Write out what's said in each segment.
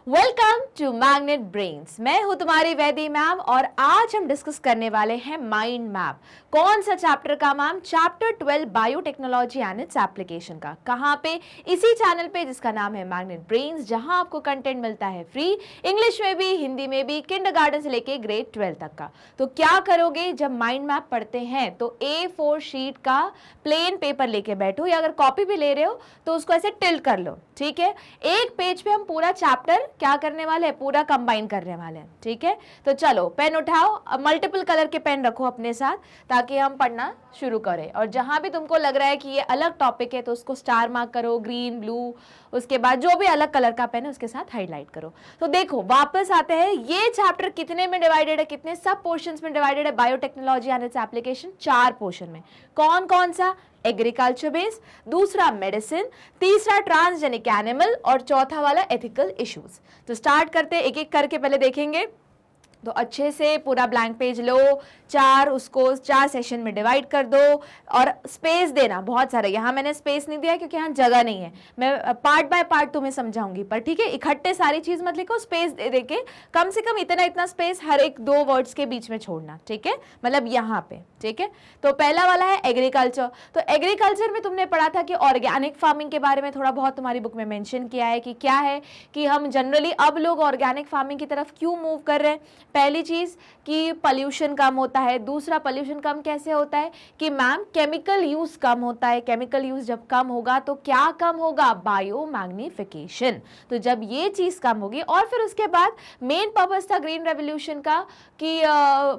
Welcome to magnet brains. मैं हूं तुम्हारी वैदी मैम और आज हम डिस्कस करने वाले हैं माइंड मैप। कौन सा चैप्टर का ma'am? Chapter 12 biotechnology and its application का। कहां पे? इसी चैनल पे जिसका नाम है मैग्नेट ब्रेन्स, जहां आपको कंटेंट मिलता है फ्री, इंग्लिश में भी, हिंदी में भी, किंडरगार्टन से लेके ग्रेड 12 तक का। तो क्या करोगे जब माइंड मैप पढ़ते हैं? तो A4 शीट का प्लेन पेपर लेके बैठो, या अगर कॉपी भी ले रहे हो तो उसको ऐसे टिल्ट कर लो, ठीक है। एक पेज पे हम पूरा चैप्टर क्या करने वाले हैं? पूरा कंबाइन करने वाले हैं, ठीक है। तो चलो पेन उठाओ, मल्टीपल कलर के पेन रखो अपने साथ ताकि हम पढ़ना शुरू करें। और जहां भी तुमको लग रहा है कि ये अलग टॉपिक है तो उसको स्टार मार्क करो, ग्रीन, ब्लू, उसके बाद जो भी अलग कलर का पेन है उसके साथ हाईलाइट करो। तो देखो वापस आते हैं, ये चैप्टर कितने में डिवाइडेड है, कितने सब पोर्शंस में डिवाइडेड है? Biotechnology and its application 4 portion में। कौन कौन सा? एग्रीकल्चर बेस, दूसरा मेडिसिन, तीसरा ट्रांसजेनिक एनिमल और चौथा वाला एथिकल इश्यूज। तो स्टार्ट करते, एक एक करके पहले देखेंगे। तो अच्छे से पूरा ब्लैंक पेज लो, उसको 4 सेशन में डिवाइड कर दो और स्पेस देना बहुत सारा। यहाँ मैंने स्पेस नहीं दिया क्योंकि यहाँ जगह नहीं है, मैं पार्ट बाय पार्ट तुम्हें समझाऊंगी, पर ठीक है इकट्ठे सारी चीज मत लिखो, स्पेस दे दे के कम से कम इतना स्पेस हर एक 2 वर्ड्स के बीच में छोड़ना, ठीक है, मतलब यहाँ पे, ठीक है। तो पहला वाला है एग्रीकल्चर। तो एग्रीकल्चर में तुमने पढ़ा था कि ऑर्गेनिक फार्मिंग के बारे में थोड़ा बहुत तुम्हारी बुक में मेंशन किया है कि क्या है कि हम जनरली अब लोग ऑर्गेनिक फार्मिंग की तरफ क्यों मूव कर रहे हैं। पहली चीज कि पॉल्यूशन कम होता है। दूसरा, पॉल्यूशन कम कैसे होता है कि मैम केमिकल यूज कम होता है। केमिकल यूज जब कम होगा तो क्या कम होगा? बायोमैग्निफिकेशन। तो जब ये चीज कम होगी, और फिर उसके बाद मेन पर्पस था ग्रीन रेवोल्यूशन का कि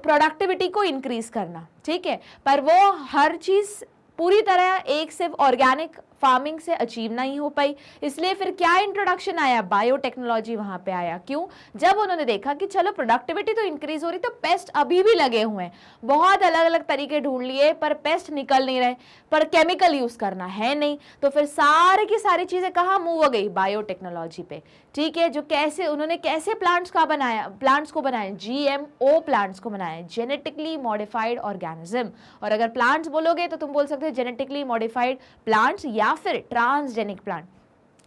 प्रोडक्टिविटी को इंक्रीज करना, ठीक है। पर वो हर चीज पूरी तरह एक सिर्फ ऑर्गेनिक फार्मिंग से अचीव नहीं हो पाई, इसलिए फिर क्या इंट्रोडक्शन आया? बायोटेक्नोलॉजी वहां पे आया। क्यों? जब उन्होंने देखा कि चलो प्रोडक्टिविटी तो इंक्रीज हो रही, तो पेस्ट अभी भी लगे हुए हैं, बहुत अलग अलग तरीके ढूंढ लिए पर पेस्ट निकल नहीं रहे, पर केमिकल यूज करना है नहीं, तो फिर सारी की सारी चीजें कहाँ मूव हो गई? बायोटेक्नोलॉजी पे, ठीक है। जो कैसे उन्होंने कैसे प्लांट्स को बनाया? GMO प्लांट्स को बनाया, जेनेटिकली मॉडिफाइड ऑर्गेनिज्म। और अगर प्लांट्स बोलोगे तो तुम बोल सकते हो जेनेटिकली मॉडिफाइड प्लांट्स या फिर ट्रांसजेनिक प्लांट।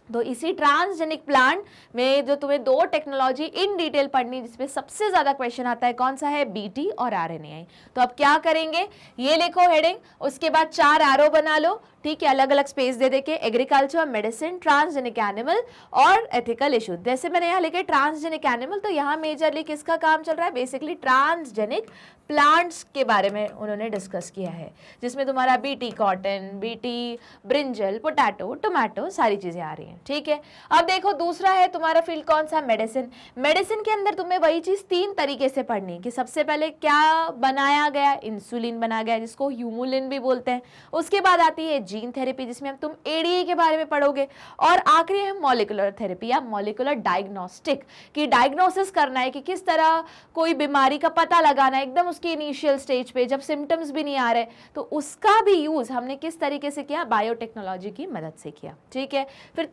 तो इसी ट्रांसजेनिक प्लांट में जो तुम्हें 2 टेक्नोलॉजी इन डिटेल पढ़नी, जिसमें सबसे ज्यादा क्वेश्चन आता है, कौन सा है? BT और RNAi। तो अब क्या करेंगे? ये लिखो हेडिंग, उसके बाद 4 एरो बना लो, ठीक है, अलग अलग स्पेस दे देके, एग्रीकल्चर, मेडिसिन, ट्रांसजेनिक एनिमल और एथिकल इशू। जैसे मैंने यहाँ लिखे ट्रांसजेनिक एनिमल, तो यहाँ मेजरली किसका काम चल रहा है? बेसिकली ट्रांसजेनिक प्लांट्स के बारे में उन्होंने डिस्कस किया है, जिसमें तुम्हारा BT cotton, BT brinjal, potato, tomato, सारी चीजें आ रही हैं, ठीक है। अब देखो दूसरा है तुम्हारा फील्ड कौन सा? मेडिसिन। मेडिसिन के अंदर तुम्हें वही चीज 3 तरीके से पढ़नी कि सबसे पहले क्या बनाया गया? इंसुलिन बनाया गया, जिसको ह्यूमुलिन भी बोलते हैं। उसके बाद आती है जीन थेरेपी, जिसमें हम तुम ADA के बारे में पढ़ोगे। और आखिरी है मॉलिक्यूलर थेरेपी या मॉलिक्यूलर डायग्नोस्टिक, कि डायग्नोसिस करना है कि किस तरह कोई बीमारी का पता लगाना है एकदम उसकी इनिशियल स्टेज पे, जब सिम्टम्स भी नहीं आ रहे, तो उसका भी यूज हमने किस तरीके से किया? बायोटेक्नोलॉजी की मदद से किया, ठीक है। फिर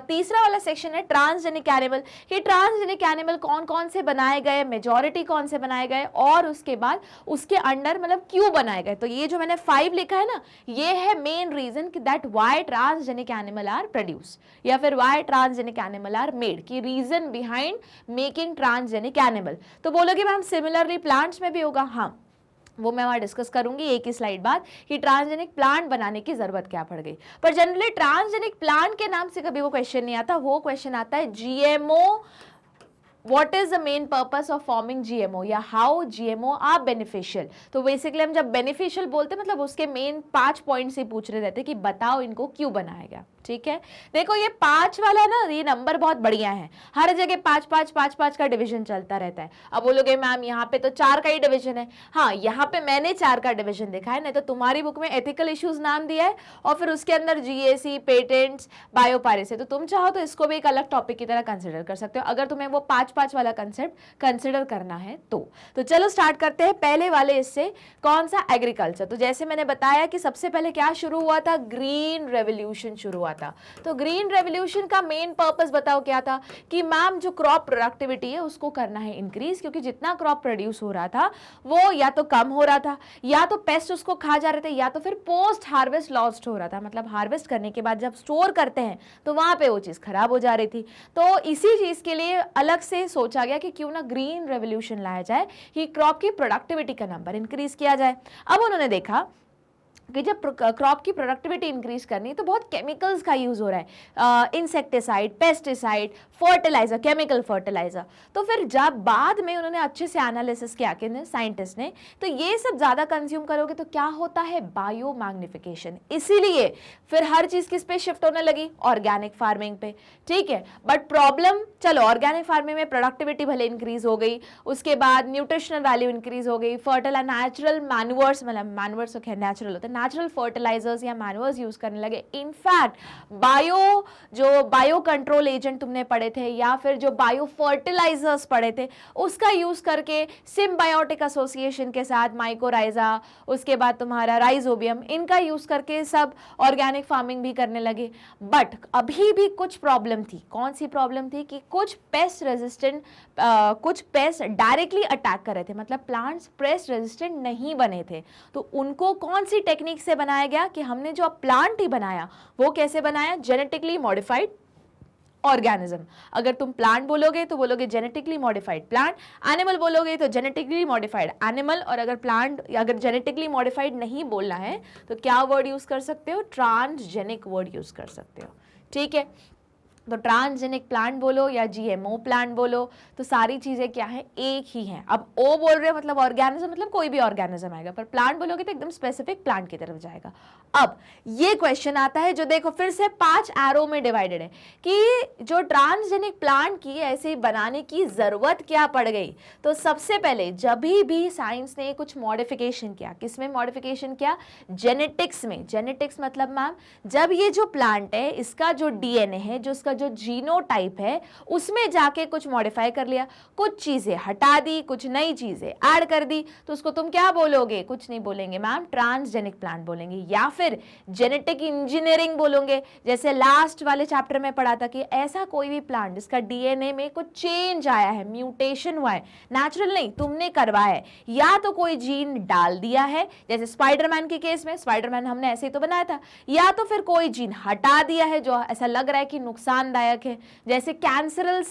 तीसरा वाला सेक्शन है ट्रांसजेनिक एनिमल। कि ट्रांसजेनिक एनिमल कौन कौन से बनाए गए, मेजॉरिटी कौन से बनाए गए, और उसके बाद उसके अंडर मतलब क्यों बनाए गए। तो ये जो मैंने 5 लिखा है ना, ये है मेन रीजन कि that why transgenic animal are produced, या फिर why transgenic animal are made, की reason behind making transgenic animal. तो बोलोगे मैम सिमिलरली प्लांट्स में भी होगा? हाँ, वो मैं वहां डिस्कस करूंगी एक ही स्लाइड बाद कि ट्रांसजेनिक प्लांट बनाने की जरूरत क्या पड़ गई। पर जनरली ट्रांसजेनिक प्लांट के नाम से कभी वो क्वेश्चन नहीं आता, वो क्वेश्चन आता है GMO, What is the main purpose of forming GMO, या how GMO are beneficial। तो बेसिकली हम जब बेनिफिशियल बोलते हैं मतलब उसके मेन 5 पॉइंट्स ही पूछ रहे रहते कि बताओ इनको क्यों बनाया गया, ठीक है। देखो ये 5 वाला ना, ये नंबर बहुत बढ़िया है, हर जगह 5 का डिवीजन चलता रहता है। अब बोलोगे मैम यहाँ पे तो 4 का ही डिवीजन है। हाँ, यहाँ पे मैंने 4 का डिवीजन देखा है, नहीं तो तुम्हारी बुक में एथिकल इश्यूज नाम दिया है और फिर उसके अंदर GAC, पेटेंट्स, बायोपायरेसी। तो तुम चाहो तो इसको भी एक अलग टॉपिक की तरह कंसिडर कर सकते हो। अगर तुम्हें वो 5 पांच वाला कंसेप्ट कंसिडर करना है तो चलो स्टार्ट करते हैं पहले वाले इससे, कौन सा, एग्रीकल्चर। तो जैसे मैंने बताया कि सबसे पहले क्या शुरू हुआ था, ग्रीन रेवोल्यूशन शुरू हुआ था। तो ग्रीन रेवोल्यूशन का मेन पर्पस बताओ क्या था कि मैम जो क्रॉप प्रोडक्टिविटी है उसको करना है इंक्रीज, क्योंकि जितना क्रॉप प्रोड्यूस हो रहा था वो या तो कम हो रहा था, या तो पेस्ट उसको खा जा रहे थे, या तो फिर पोस्ट हार्वेस्ट लॉस्ट हो रहा था, मतलब हार्वेस्ट करने के बाद जब स्टोर करते हैं तो वहां पे वो चीज खराब हो जा रही थी। तो इसी चीज के लिए अलग से सोचा गया कि क्यों ना ग्रीन रेवोल्यूशन लाया जाए कि क्रॉप की प्रोडक्टिविटी का नंबर इंक्रीज किया जाए। अब उन्होंने देखा कि जब क्रॉप की प्रोडक्टिविटी इंक्रीज करनी है तो बहुत केमिकल्स का यूज हो रहा है, insecticide, pesticide, fertiliser, chemical fertiliser. तो फिर जब बाद में उन्होंने अच्छे से एनालिसिस किया कि साइंटिस्ट ने, तो ये सब ज्यादा कंज्यूम करोगे तो क्या होता है, बायो मैग्निफिकेशन। इसीलिए फिर हर चीज किस पे शिफ्ट होने लगी, ऑर्गेनिक फार्मिंग पे। ठीक है, बट प्रॉब्लम, चलो ऑर्गेनिक फार्मिंग में प्रोडक्टिविटी भले इंक्रीज हो गई, उसके बाद न्यूट्रिशनल वैल्यू इंक्रीज हो गई, फर्टिलाइजर, नेचुरल मैन्यूअर्स, मतलब मैन्यूअर्स तो नेचुरल होते हैं, नेचुरल फर्टिलाइजर्स या मैन्यूअर्स यूज करने लगे। इनफैक्ट बायो कंट्रोल एजेंट तुमने पढ़े थे या फिर जो बायो फर्टिलाइजर्स पढ़े थे उसका यूज करके सिम्बायोटिक एसोसिएशन के साथ माइकोराइजा, उसके बाद तुम्हारा राइजोबियम, इनका यूज करके सब ऑर्गेनिक फार्मिंग भी करने लगे। बट अभी भी कुछ प्रॉब्लम थी। कौन सी प्रॉब्लम थी कि कुछ पेस्ट रेजिस्टेंट, कुछ पेस्ट डायरेक्टली अटैक कर रहे थे, मतलब प्लांट्स पेस्ट रेजिस्टेंट नहीं बने थे। तो उनको कौन सी टेक्निक से बनाया गया कि हमने जो प्लांट ही बनाया वो कैसे बनाया, जेनेटिकली मॉडिफाइड ऑर्गेनिज्म। अगर तुम प्लांट बोलोगे तो बोलोगे जेनेटिकली मॉडिफाइड प्लांट, एनिमल बोलोगे तो जेनेटिकली मॉडिफाइड एनिमल, और अगर जेनेटिकली मॉडिफाइड नहीं बोलना है तो क्या वर्ड यूज कर सकते हो, ट्रांसजेनिक वर्ड यूज कर सकते हो। ठीक है, तो ट्रांसजेनिक प्लांट बोलो या जीएमओ प्लांट बोलो, तो सारी चीजें क्या है, एक ही हैं। अब ओ बोल रहे हैं मतलब ऑर्गेनिज्म, मतलब कोई भी ऑर्गेनिज्म आएगा, पर प्लांट बोलोगे तो एकदम स्पेसिफिक प्लांट की तरफ जाएगा। अब ये क्वेश्चन आता है जो देखो फिर से 5 एरो में डिवाइडेड है कि जो ट्रांसजेनिक प्लांट की ऐसे बनाने की जरूरत क्या पड़ गई। तो सबसे पहले जब भी साइंस ने कुछ मॉडिफिकेशन किया, किसमें मॉडिफिकेशन किया, जेनेटिक्स में। जेनेटिक्स मतलब मैम जब ये जो प्लांट है इसका जो डीएनए है, जो इसका जो जीनोटाइप है, उसमें जाके कुछ मॉडिफाई कर लिया, कुछ चीजें हटा दी, कुछ नई चीजें ऐड कर दी, तो उसको तुम क्या बोलोगे, कुछ नहीं बोलेंगे मैम, ट्रांसजेनिक प्लांट बोलेंगे, या फिर जेनेटिक इंजीनियरिंग बोलोगे। जैसे लास्ट वाले चैप्टर में पढ़ा था कि ऐसा कोई भी प्लांट जिसका डीएनए में कुछ चेंज आया है, म्यूटेशन हुआ है, नेचुरल नहीं तुमने करवाया है, या तो कोई जीन डाल दिया है, जैसे स्पाइडरमैन के केस में, स्पाइडरमैन हमने ऐसे ही तो बनाया था, या तो फिर कोई जीन हटा दिया है जो ऐसा लग रहा है कि नुकसानदायक है, जैसे कैंसरस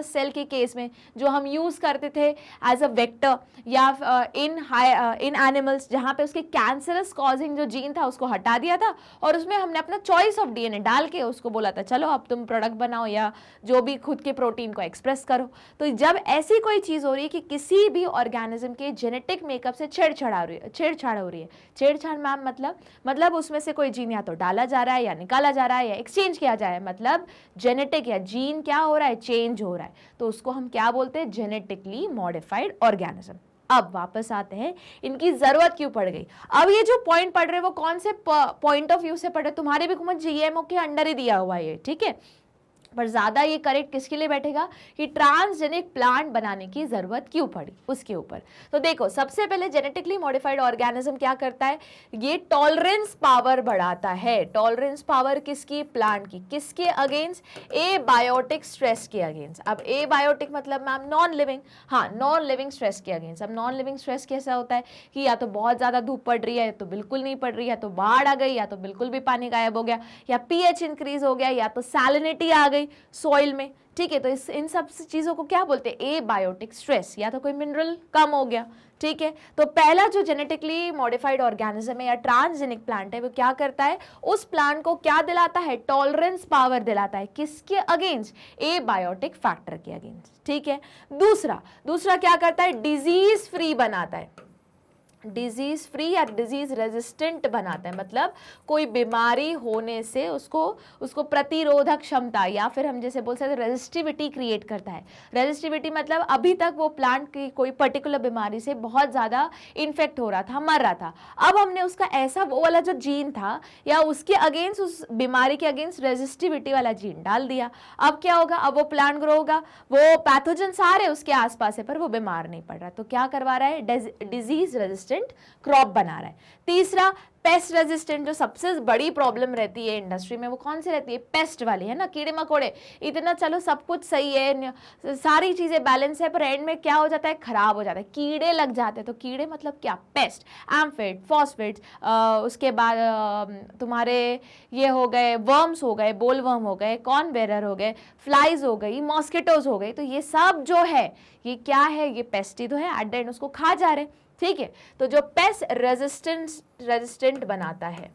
सेल के केस में जो हम यूज करते थे एज अ वेक्टर, या इन एनिमल्स जहां पे उसके कैंसरस कॉजिंग जो जीन था उसको हटा दिया था और उसमें हमने अपना चॉइस ऑफ डीएनए डाल के उसको बोला था चलो अब तुम प्रोडक्ट बनाओ या जो भी खुद के प्रोटीन को एक्सप्रेस करो। तो जब ऐसी कोई चीज हो रही है कि किसी भी ऑर्गेनिज्म के जेनेटिक मेकअप से छेड़छाड़ हो रही है, छेड़छाड़ मैम मतलब उसमें से कोई जीन या तो डाला जा रहा है या निकाला जा रहा है या एक्सचेंज किया जा रहा है, मतलब जेनेटिक या जीन क्या हो रहा है, चेंज हो रहा है, तो उसको हम क्या बोलते हैं, जेनेटिकली मॉडिफाइड ऑर्गेनिज्म। अब वापस आते हैं इनकी जरूरत क्यों पड़ गई। अब ये जो पॉइंट पढ़ रहे हैं वो कौन से पॉइंट ऑफ व्यू से पढ़ रहे, तुम्हारे भी कुछ जीएमओ के अंडर ही दिया हुआ है ये, ठीक है, पर ज्यादा ये करेक्ट किसके लिए बैठेगा कि ट्रांसजेनिक प्लांट बनाने की जरूरत क्यों पड़ी उसके ऊपर। तो देखो सबसे पहले जेनेटिकली मॉडिफाइड ऑर्गेनिज्म क्या करता है, ये टॉलरेंस पावर बढ़ाता है। टॉलरेंस पावर किसकी, प्लांट की, किसके अगेंस्ट, ए बायोटिक स्ट्रेस के अगेंस्ट। अब ए बायोटिक मतलब मैम नॉन लिविंग, हाँ नॉन लिविंग स्ट्रेस के अगेंस्ट। अब नॉन लिविंग स्ट्रेस कैसा होता है कि या तो बहुत ज्यादा धूप पड़ रही है या तो बिल्कुल नहीं पड़ रही है, या तो बाढ़ आ गई या तो बिल्कुल भी पानी गायब हो गया, या पीएच इंक्रीज हो गया, या तो सैलिनिटी आ गई सॉइल में, ठीक है। तो इन सब चीजों को क्या बोलते हैं, ए बायोटिक स्ट्रेस, या तो कोई मिनरल कम हो गया, ठीक है। तो पहला जो जेनेटिकली मॉडिफाइड ऑर्गेनिज्म है या ट्रांसजेनिक प्लांट है वो क्या करता है, उस प्लांट को क्या दिलाता है, टॉलरेंस पावर दिलाता है, किसके अगेंस्ट, ए बायोटिक फैक्टर के अगेंस्ट, ठीक है। दूसरा क्या करता है, डिजीज फ्री बनाता है। डिजीज फ्री या डिजीज रेजिस्टेंट बनाता है, मतलब कोई बीमारी होने से उसको प्रतिरोधक क्षमता, या फिर हम जैसे बोल सकते हैं रेजिस्टिविटी क्रिएट करता है। रेजिस्टिविटी मतलब अभी तक वो प्लांट की कोई पर्टिकुलर बीमारी से बहुत ज़्यादा इन्फेक्ट हो रहा था, मर रहा था, अब हमने उसका ऐसा वो वाला जो जीन था या उसके अगेंस्ट, उस बीमारी के अगेंस्ट रेजिस्टिविटी वाला जीन डाल दिया। अब क्या होगा, अब वो प्लांट ग्रो होगा, वो पैथोजन सारे उसके आसपास है पर वो बीमार नहीं पड़ रहा। तो क्या करवा रहा है, डिजीज रेजिस्टेंट क्रॉप बना रहा है। तीसरा पेस्ट रेजिस्टेंट, जो सबसे बड़ी प्रॉब्लम रहती है इंडस्ट्री में वो कौन सी रहती है, पेस्ट वाली है ना, कीड़े मकोड़े। इतना चलो सब कुछ सही है, सारी चीजें बैलेंस है, पर एंड में क्या हो जाता है, खराब हो जाता है, कीड़े लग जाते हैं। तो कीड़े मतलब क्या, पेस्ट, एम्फिड, फॉस्फेट्स, उसके बाद तुम्हारे ये हो गए वर्म्स हो गए, बोलवर्म हो गए, कॉर्न बेरर हो गए, फ्लाइज हो गई, मॉस्किटोज हो गई। तो ये सब जो है ये क्या है, ये पेस्ट ही तो है, एट द एंड उसको खा जा रहे हैं। ठीक है, तो जो पेस्ट रेजिस्टेंट बनाता है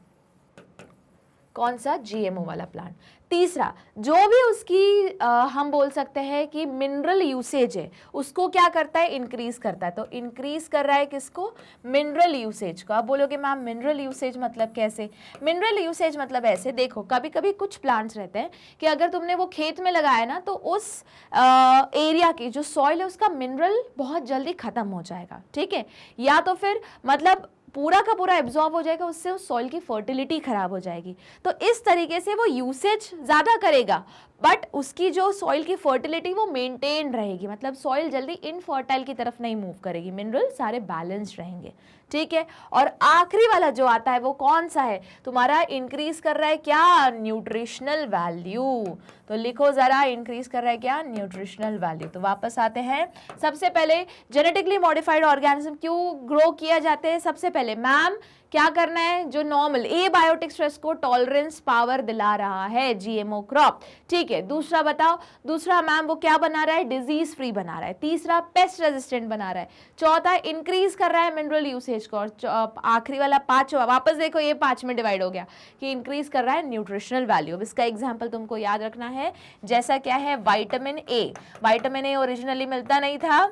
कौन सा, जीएमओ वाला प्लांट। तीसरा, जो भी उसकी हम बोल सकते हैं कि मिनरल यूसेज है उसको क्या करता है, इंक्रीज करता है। तो इंक्रीज कर रहा है किसको, मिनरल यूसेज को। आप बोलोगे मैम मिनरल यूसेज मतलब कैसे, मिनरल यूसेज मतलब ऐसे, देखो कभी कभी कुछ प्लांट्स रहते हैं कि अगर तुमने वो खेत में लगाया ना तो उस एरिया की जो सॉइल है उसका मिनरल बहुत जल्दी खत्म हो जाएगा। ठीक है, या तो फिर मतलब पूरा का पूरा एब्जॉर्ब हो जाएगा, उससे उस सॉइल की फर्टिलिटी खराब हो जाएगी। तो इस तरीके से वो यूसेज ज़्यादा करेगा बट उसकी जो सॉइल की फर्टिलिटी वो मेंटेन रहेगी, मतलब सॉइल जल्दी इनफर्टाइल की तरफ नहीं मूव करेगी, मिनरल सारे बैलेंस्ड रहेंगे। ठीक है, और आखिरी वाला जो आता है वो कौन सा है तुम्हारा, इंक्रीज कर रहा है क्या, न्यूट्रिशनल वैल्यू। तो लिखो जरा, इंक्रीज कर रहा है क्या, न्यूट्रिशनल वैल्यू। तो वापस आते हैं, सबसे पहले जेनेटिकली मॉडिफाइड ऑर्गेनिज्म क्यों ग्रो किया जाते हैं, सबसे पहले मैम क्या करना है, जो नॉर्मल एबायोटिक स्ट्रेस को टॉलरेंस पावर दिला रहा है जीएमओ क्रॉप। ठीक है, दूसरा बताओ, दूसरा मैम वो क्या बना रहा है, डिजीज फ्री बना रहा है। तीसरा पेस्ट रेजिस्टेंट बना रहा है। चौथा इंक्रीज कर रहा है मिनरल यूसेज को। और आखिरी वाला पांचवा, वापस देखो ये 5 में डिवाइड हो गया कि इंक्रीज कर रहा है न्यूट्रिशनल वैल्यू। इसका एग्जाम्पल तुमको याद रखना है, जैसा क्या है vitamin A. Vitamin A originally मिलता नहीं था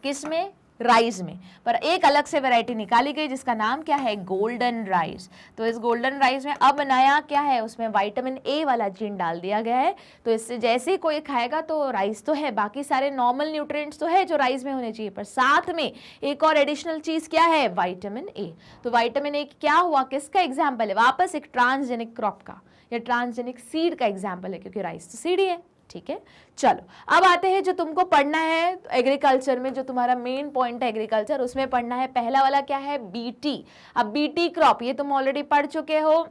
किसमें, राइस में, पर एक अलग से वैरायटी निकाली गई जिसका नाम क्या है, गोल्डन राइस। तो इस गोल्डन राइस में अब नया क्या है, उसमें विटामिन ए वाला जीन डाल दिया गया है। तो इससे जैसे ही कोई खाएगा तो राइस तो है, बाकी सारे नॉर्मल न्यूट्रिएंट्स तो है जो राइस में होने चाहिए, पर साथ में एक और एडिशनल चीज क्या है, विटामिन ए। तो विटामिन ए क्या हुआ, किसका एग्जाम्पल है, वापस एक ट्रांसजेनिक क्रॉप का या ट्रांसजेनिक सीड का एग्जाम्पल है, क्योंकि राइस तो सीड ही है। ठीक है, चलो अब आते हैं जो तुमको पढ़ना है एग्रीकल्चर में, जो तुम्हारा मेन पॉइंट है एग्रीकल्चर, उसमें पढ़ना है पहला वाला क्या है, बीटी। अब बीटी क्रॉप ये तुम ऑलरेडी पढ़ चुके हो,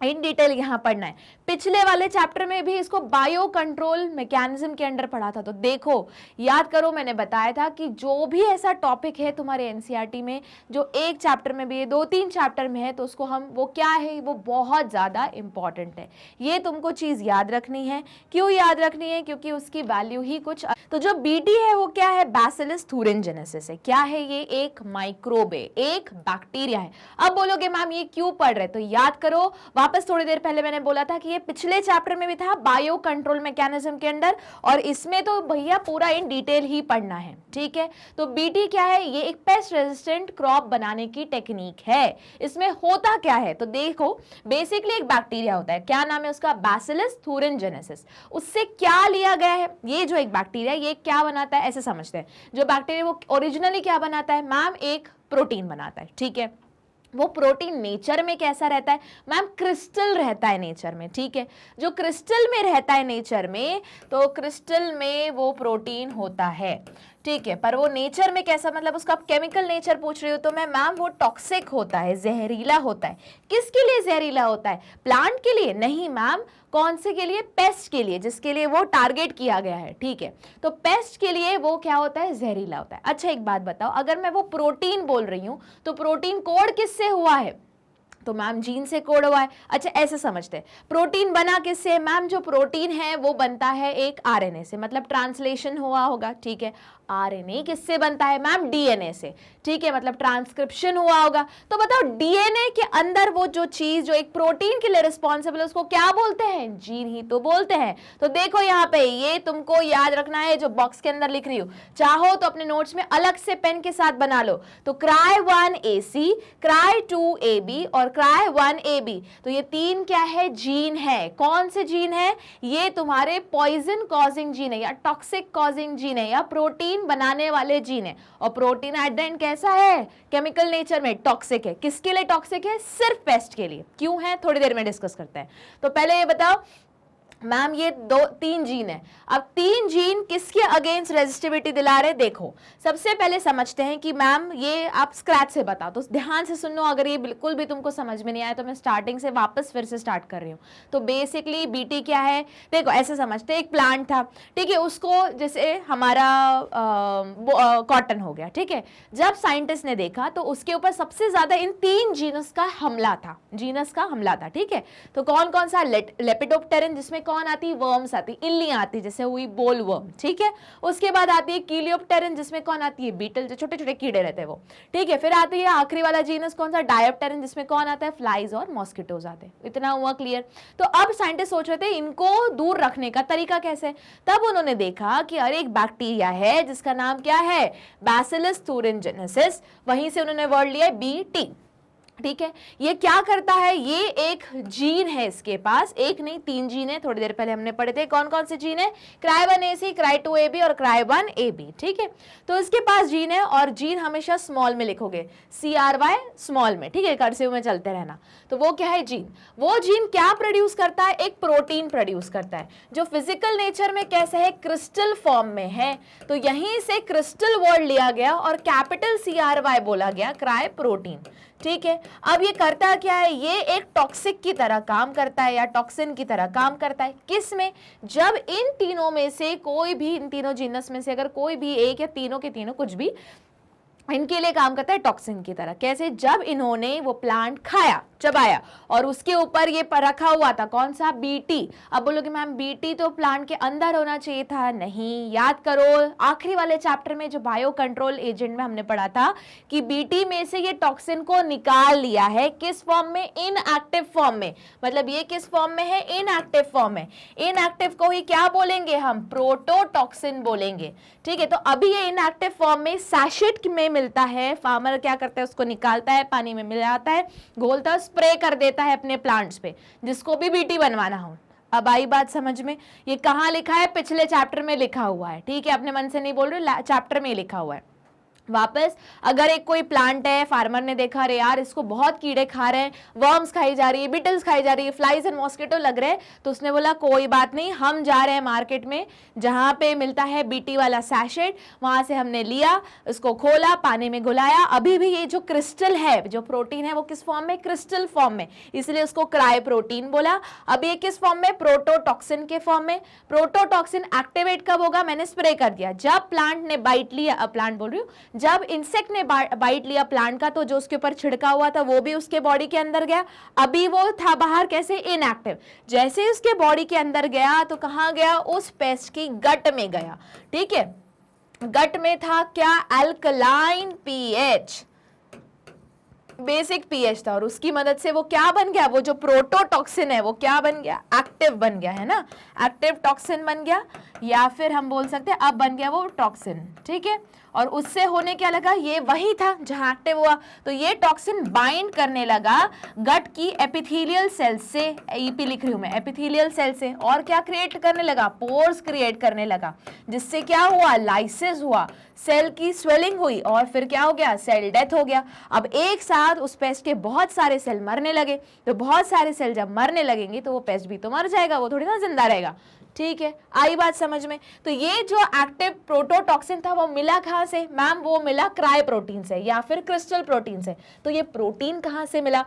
इन डिटेल यहाँ पढ़ना है। पिछले वाले चैप्टर में भी इसको बायो कंट्रोल मैकेनिज्म के अंडर पढ़ा था। तो देखो याद करो, मैंने बताया था कि जो भी ऐसा टॉपिक है तुम्हारे एनसीईआरटी में जो एक चैप्टर में भी है, 2-3 चैप्टर में है, तो उसको हम वो क्या है, वो बहुत ज़्यादा इंपॉर्टेंट है, ये तुमको चीज़ याद रखनी है। क्यों याद रखनी है, क्योंकि उसकी वैल्यू ही कुछ। तो जो बीटी है वो क्या है, बैसिलस थूरिनजेनेसिस है। क्या है ये, एक माइक्रोब है, एक बैक्टीरिया है। अब बोलोगे मैम ये क्यों पढ़ रहे, तो याद करो, वापस थोड़ी देर पहले मैंने बोला था कि ये पिछले चैप्टर में भी था बायो कंट्रोल मैकेनिज्म के अंदर, और इसमें तो भैया पूरा इन डिटेल ही पढ़ना है। ठीक है, तो बीटी क्या है, ये एक पेस्ट रेजिस्टेंट क्रॉप बनाने की टेक्निक है। इसमें होता क्या है, तो देखो बेसिकली एक बैक्टीरिया होता है, क्या नाम है उसका, बैसिलस थूरिनजेनेसिस। उससे क्या लिया गया है, ये जो एक बैक्टीरिया ये क्या बनाता है, ऐसे समझते हैं, जो बैक्टीरिया वो ओरिजिनली क्या बनाता है मैम, एक प्रोटीन बनाता है। ठीक है, वो प्रोटीन नेचर में कैसा रहता है मैम, क्रिस्टल रहता है नेचर में। ठीक है, जो क्रिस्टल में रहता है नेचर में, तो क्रिस्टल में वो प्रोटीन होता है। ठीक है, पर वो नेचर में कैसा, मतलब उसका केमिकल नेचर पूछ रही हो तो मैं मैम वो टॉक्सिक होता है, जहरीला होता है। किसके लिए जहरीला होता है, प्लांट के लिए नहीं मैम, कौन से के लिए, पेस्ट के लिए, जिसके लिए वो टारगेट किया गया है। ठीक है, तो पेस्ट के लिए वो क्या होता है, जहरीला होता है। अच्छा एक बात बताओ, अगर मैं वो प्रोटीन बोल रही हूं तो प्रोटीन कोड किससे हुआ है, तो मैम जीन से कोड हुआ है। अच्छा ऐसे समझते हैं, प्रोटीन बना किससे? मैम जो प्रोटीन है वो बनता है एक आरएनए से, मतलब ट्रांसलेशन हुआ होगा, ठीक है। आरएनए किससे बनता है? मैम डीएनए से, ठीक है, मतलब ट्रांसक्रिप्शन हुआ होगा। तो बताओ डीएनए के अंदर वो जो चीज जो एक प्रोटीन के लिए रिस्पॉन्सिबल है उसको क्या बोलते हैं? जीन ही तो बोलते हैं। तो देखो यहाँ पे ये तुमको याद रखना है, जो बॉक्स के अंदर लिख रही हूँ, चाहो तो अपने नोट्स में अलग से पेन के साथ बना लो। तो cry1AC, cry2AB और cry1AB, तो ये तीन क्या है? जीन है। कौन से जीन है? ये तुम्हारे पॉइजन कॉजिंग जीन है, या टॉक्सिक कॉजिंग जीन है, या प्रोटीन बनाने वाले जीन है। और प्रोटीन एट द एंड कैसा है? केमिकल नेचर में टॉक्सिक है। किसके लिए टॉक्सिक है? सिर्फ पेस्ट के लिए। क्यों है? थोड़ी देर में डिस्कस करते हैं। तो पहले ये बताओ मैम, ये तीन जीन है। अब तीन जीन किसके अगेंस्ट रेजिस्टिविटी दिला रहे? देखो सबसे पहले समझते हैं कि मैम ये आप स्क्रैच से बताओ, तो ध्यान से सुनो। अगर ये बिल्कुल भी तुमको समझ में नहीं आया तो मैं स्टार्टिंग से वापस फिर से स्टार्ट कर रही हूँ। तो बेसिकली बीटी क्या है? देखो ऐसे समझते, एक प्लांट था, ठीक है, उसको जैसे हमारा कॉटन हो गया, ठीक है। जब साइंटिस्ट ने देखा तो उसके ऊपर सबसे ज्यादा इन तीन जीनस का हमला था, ठीक है। तो कौन कौन सा? लेपिडोप्टेरन, जिसमें कौन आती? वर्म्स आती, इल्लियां आती, जैसे हुई बोल वर्म, ठीक है। उसके बाद आती है कीलियोप्टेरन, जिसमें कौन आती है? बीटल, जो छोटे छोटे कीड़े रहते हैं वो, ठीक है। फिर आती है आखिरी वाला जीनस कौन सा? डायोप्टेरन, जिसमें कौन आता है? फ्लाइज और मॉस्किटोज आते हैं। इतना हुआ क्लियर? तो अब साइंटिस्ट सोच रहे थे इनको दूर रखने का तरीका कैसे। तब उन्होंने देखा कि अरे एक बैक्टीरिया है जिसका नाम क्या है? बैसिलस thuringiensis, वहीं से उन्होंने वर्ड लिया BT, ठीक है। ये क्या करता है? ये एक जीन है, इसके पास एक नहीं तीन जीन है, थोड़ी देर पहले हमने पढ़े थे। कौन कौन से जीन है? cry1AC, cry2AB और cry1AB, ठीक है। तो इसके पास जीन है, और जीन हमेशा स्मॉल में लिखोगे, CRY स्मॉल में, ठीक है, कर्सिव में चलते रहना। तो वो क्या है? जीन। वो जीन क्या प्रोड्यूस करता है? एक प्रोटीन प्रोड्यूस करता है, जो फिजिकल नेचर में कैसे है? क्रिस्टल फॉर्म में है। तो यहीं से क्रिस्टल वर्ड लिया गया और कैपिटल CRY बोला गया, क्राई प्रोटीन, ठीक है। अब ये करता क्या है? ये एक टॉक्सिक की तरह काम करता है, या टॉक्सिन की तरह काम करता है। किस में? जब इन तीनों में से कोई भी, इन तीनों जीनस में से अगर कोई भी एक या तीनों के तीनों कुछ भी इनके लिए काम करता है टॉक्सिन की तरह। कैसे? जब इन्होंने वो प्लांट खाया, चबाया, और उसके ऊपर ये रखा हुआ था कौन सा? बीटी। अब बोलोगे मैम बीटी तो प्लांट के अंदर होना चाहिए था। नहीं, याद करो आखिरी वाले चैप्टर में जो बायो कंट्रोल एजेंट में हमने पढ़ा था कि बीटी में से ये टॉक्सिन को निकाल लिया है। किस फॉर्म में? इनएक्टिव फॉर्म में। मतलब ये किस फॉर्म में है? इनएक्टिव फॉर्म में। इनएक्टिव को ही क्या बोलेंगे हम? प्रोटोटॉक्सिन बोलेंगे, ठीक है। तो अभी ये इनएक्टिव फॉर्म में सैशेट में मिलता है। फार्मर क्या करता है? उसको निकालता है, पानी में मिलाता है, घोलता है, स्प्रे कर देता है अपने प्लांट्स पे, जिसको भी बीटी बनवाना हो। अब आई बात समझ में? ये कहाँ लिखा है? पिछले चैप्टर में लिखा हुआ है, ठीक है। अपने मन से नहीं बोल रहे, चैप्टर में लिखा हुआ है। वापस अगर एक कोई प्लांट है, फार्मर ने देखा अरे यार इसको बहुत कीड़े खा रहे हैं, वर्म्स खाई जा रही है, बिटल्स खाई जा रही है, फ्लाइज एंड मॉस्किटो लग रहे हैं, तो उसने बोला कोई बात नहीं, हम जा रहे हैं मार्केट में जहां पे मिलता है बीटी वाला सैशेट, वहां से हमने लिया, उसको खोला, पानी में घुलाया। अभी भी ये जो क्रिस्टल है, जो प्रोटीन है, वो किस फॉर्म में? क्रिस्टल फॉर्म में, इसलिए उसको क्राई प्रोटीन बोला। अब ये किस फॉर्म में? प्रोटोटॉक्सिन के फॉर्म में। प्रोटोटॉक्सिन एक्टिवेट कब होगा? मैंने स्प्रे कर दिया जब प्लांट ने बाइट लिया, प्लांट बोल रही हूँ, जब इंसेक्ट ने बाइट लिया प्लांट का, तो जो उसके ऊपर छिड़का हुआ था वो भी उसके बॉडी के अंदर गया। अभी वो था बाहर, कैसे? इनएक्टिव। जैसे उसके बॉडी के अंदर गया तो कहां गया? उस पेस्ट की गट में गया, ठीक है। गट में था क्या? अल्कलाइन पीएच, बेसिक पीएच था, और उसकी मदद से वो क्या बन गया? वो जो प्रोटोटॉक्सिन है वो क्या बन गया? एक्टिव बन गया, है ना, एक्टिव टॉक्सिन बन गया, या फिर हम बोल सकते हैं अब बन गया वो टॉक्सिन, ठीक है। और उससे होने क्या लगा? ये वही था जहां एक्टिव हुआ, तो ये टॉक्सिन बाइंड करने लगा गट की एपिथेलियल सेल से, ईपी लिख रही हूं मैं, एपिथेलियल सेल से, और क्या क्रिएट करने लगा? पोर्स क्रिएट करने लगा, जिससे क्या हुआ? लाइसिस हुआ, सेल की स्वेलिंग हुई, और फिर क्या हो गया? सेल डेथ हो गया। अब एक साथ उस पेस्ट के बहुत सारे सेल मरने लगे, तो बहुत सारे सेल जब मरने लगेंगे तो वो पेस्ट भी तो मर जाएगा, वो थोड़ी ना जिंदा रहेगा, ठीक है। आई बात समझ में? तो ये जो एक्टिव प्रोटोटॉक्सिन था वो मिला कहां से? मैम वो मिला क्राई प्रोटीन से या फिर क्रिस्टल प्रोटीन से। तो ये प्रोटीन कहां से मिला?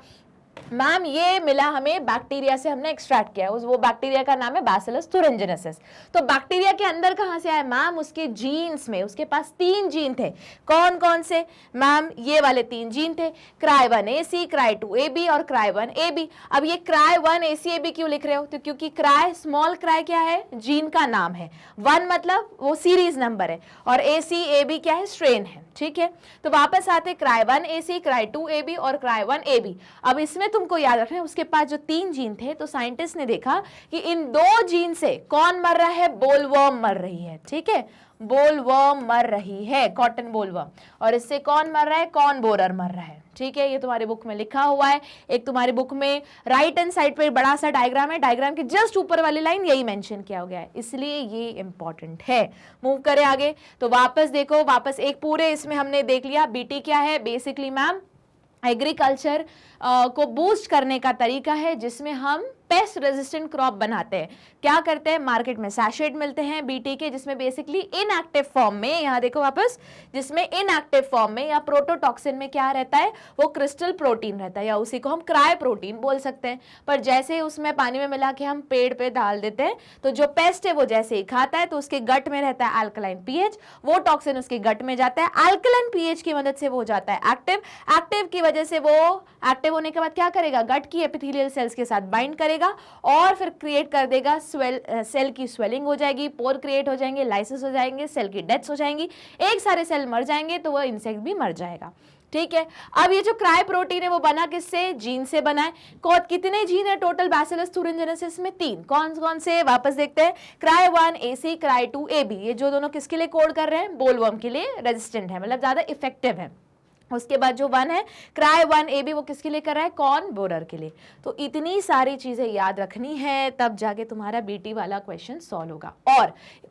मैम ये मिला हमें बैक्टीरिया से, हमने एक्सट्रैक्ट किया, उस वो बैक्टीरिया का नाम है बैसिलस thuringiensis। तो बैक्टीरिया के अंदर कहाँ से आया मैम? उसके जीन्स में, उसके पास 3 जीन थे। कौन कौन से मैम? ये वाले 3 जीन थे, cry1ac, cry2ab और cry1ab। अब ये cry1ac-ab क्यों लिख रहे हो? तो क्योंकि cry, स्मॉल cry क्या है? जीन का नाम है, 1 मतलब वो सीरीज नंबर है, और ac-ab क्या है? स्ट्रेन है, ठीक है। तो वापस आते cry1ac, cry2ab और cry1ab। अब इसमें तुमको याद रखना है उसके पास जो 3 जीन थे, तो साइंटिस्ट ने देखा कि इन 2 जीन से कौन मर रहा है? बोलवर्म मर रही है, ठीक है, बोलवर्म मर रही है, कॉटन बोलवर्म। और इससे कौन मर रहा है? कॉर्न बोरर मर रहा है, ठीक है। ये तुम्हारे बुक में लिखा हुआ है। एक तुम्हारे बुक में राइट हैंड साइड पे बड़ा सा डायग्राम है, डायग्राम के जस्ट ऊपर वाली लाइन यही मेंशन किया गया है, इसलिए ये इंपॉर्टेंट है। मूव करें आगे, तो वापस देखो, वापस एक पूरे इसमें हमने देख लिया बीटी क्या है। बेसिकली मैम एग्रीकल्चर को बूस्ट करने का तरीका है जिसमें हम पेस्ट रेजिस्टेंट क्रॉप बनाते हैं। क्या करते हैं? मार्केट में सैशेट मिलते हैं बीटी के, जिसमें बेसिकली इनएक्टिव फॉर्म में, यहाँ देखो वापस, जिसमें इनएक्टिव फॉर्म में या प्रोटोटॉक्सिन में क्या रहता है? वो क्रिस्टल प्रोटीन रहता है, या उसी को हम क्राई प्रोटीन बोल सकते हैं। पर जैसे ही उसमें पानी में मिला के हम पेड़ पे डाल देते हैं, तो जो पेस्ट है वो जैसे ही खाता है तो उसके गट में रहता है अल्कलाइन पीएच, वो टॉक्सिन उसके गट में जाता है, अल्कलाइन पीएच की मदद से वो जाता है एक्टिव, एक्टिव की वजह से वो एक्टिव होने के बाद क्या करेगा? गट की एपिथेलियल सेल्स के साथ बाइंड करेगा और फिर क्रिएट कर देगा सेल की स्वेलिंग हो जाएगी, पोर क्रिएट हो जाएंगे, लाइसिस हो जाएंगे, सेल की डेथ्स हो जाएंगी, एक सारे सेल मर जाएंगे तो वह इंसेक्ट भी मर जाएगा, ठीक है। अब ये जो क्राई प्रोटीन है वो बना किससे? जीन से बना है। कितने जीन है टोटल बैसिलस thuringiensis में? 3। कौन कौन से? वापस देखते हैं, cry1ac, cry2ab, ये जो दोनों किसके लिए कोड कर रहे हैं? बोलवर्म के लिए रेजिस्टेंट है, मतलब ज्यादा इफेक्टिव है। उसके बाद जो 1 है cry1ab, वो किसके लिए कर रहा है? कॉर्न बोरर के लिए। तो इतनी सारी चीजें याद रखनी है, तब जाके तुम्हारा बीटी वाला क्वेश्चन सॉल्व होगा।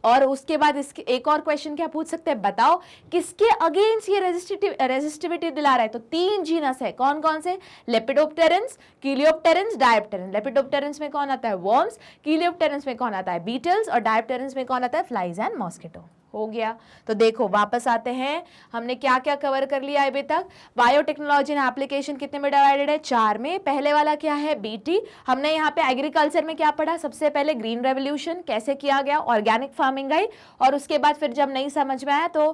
और उसके बाद इसके एक और क्वेश्चन क्या पूछ सकते हैं? बताओ किसके अगेंस्ट ये रेजिस्टिविटी दिला रहा है? तो 3 जीनस है, कौन कौन से? लेपिडोप्टेरेंस, कीलियोप्टेरेंस, डायप्टेरेंस। लेपिडोप्टेरेंस में कौन आता है? वर्म्स, कीलियोप्टेरेंस में कौन आता है? बीटल्स, और डायप्टेरेंस में कौन आता है? Flies and mosquito. हो गया। तो देखो वापस आते हैं, हमने क्या क्या कवर कर लिया अभी तक। बायोटेक्नोलॉजी एंड एप्लीकेशन कितने में डिवाइडेड है? 4 में। पहले वाला क्या है? बीटी। हमने यहाँ पे एग्रीकल्चर में क्या पढ़ा? सबसे पहले ग्रीन रेवोल्यूशन कैसे किया गया, ऑर्गेनिक फार्मिंग आई, और उसके बाद फिर जब नहीं समझ में आया तो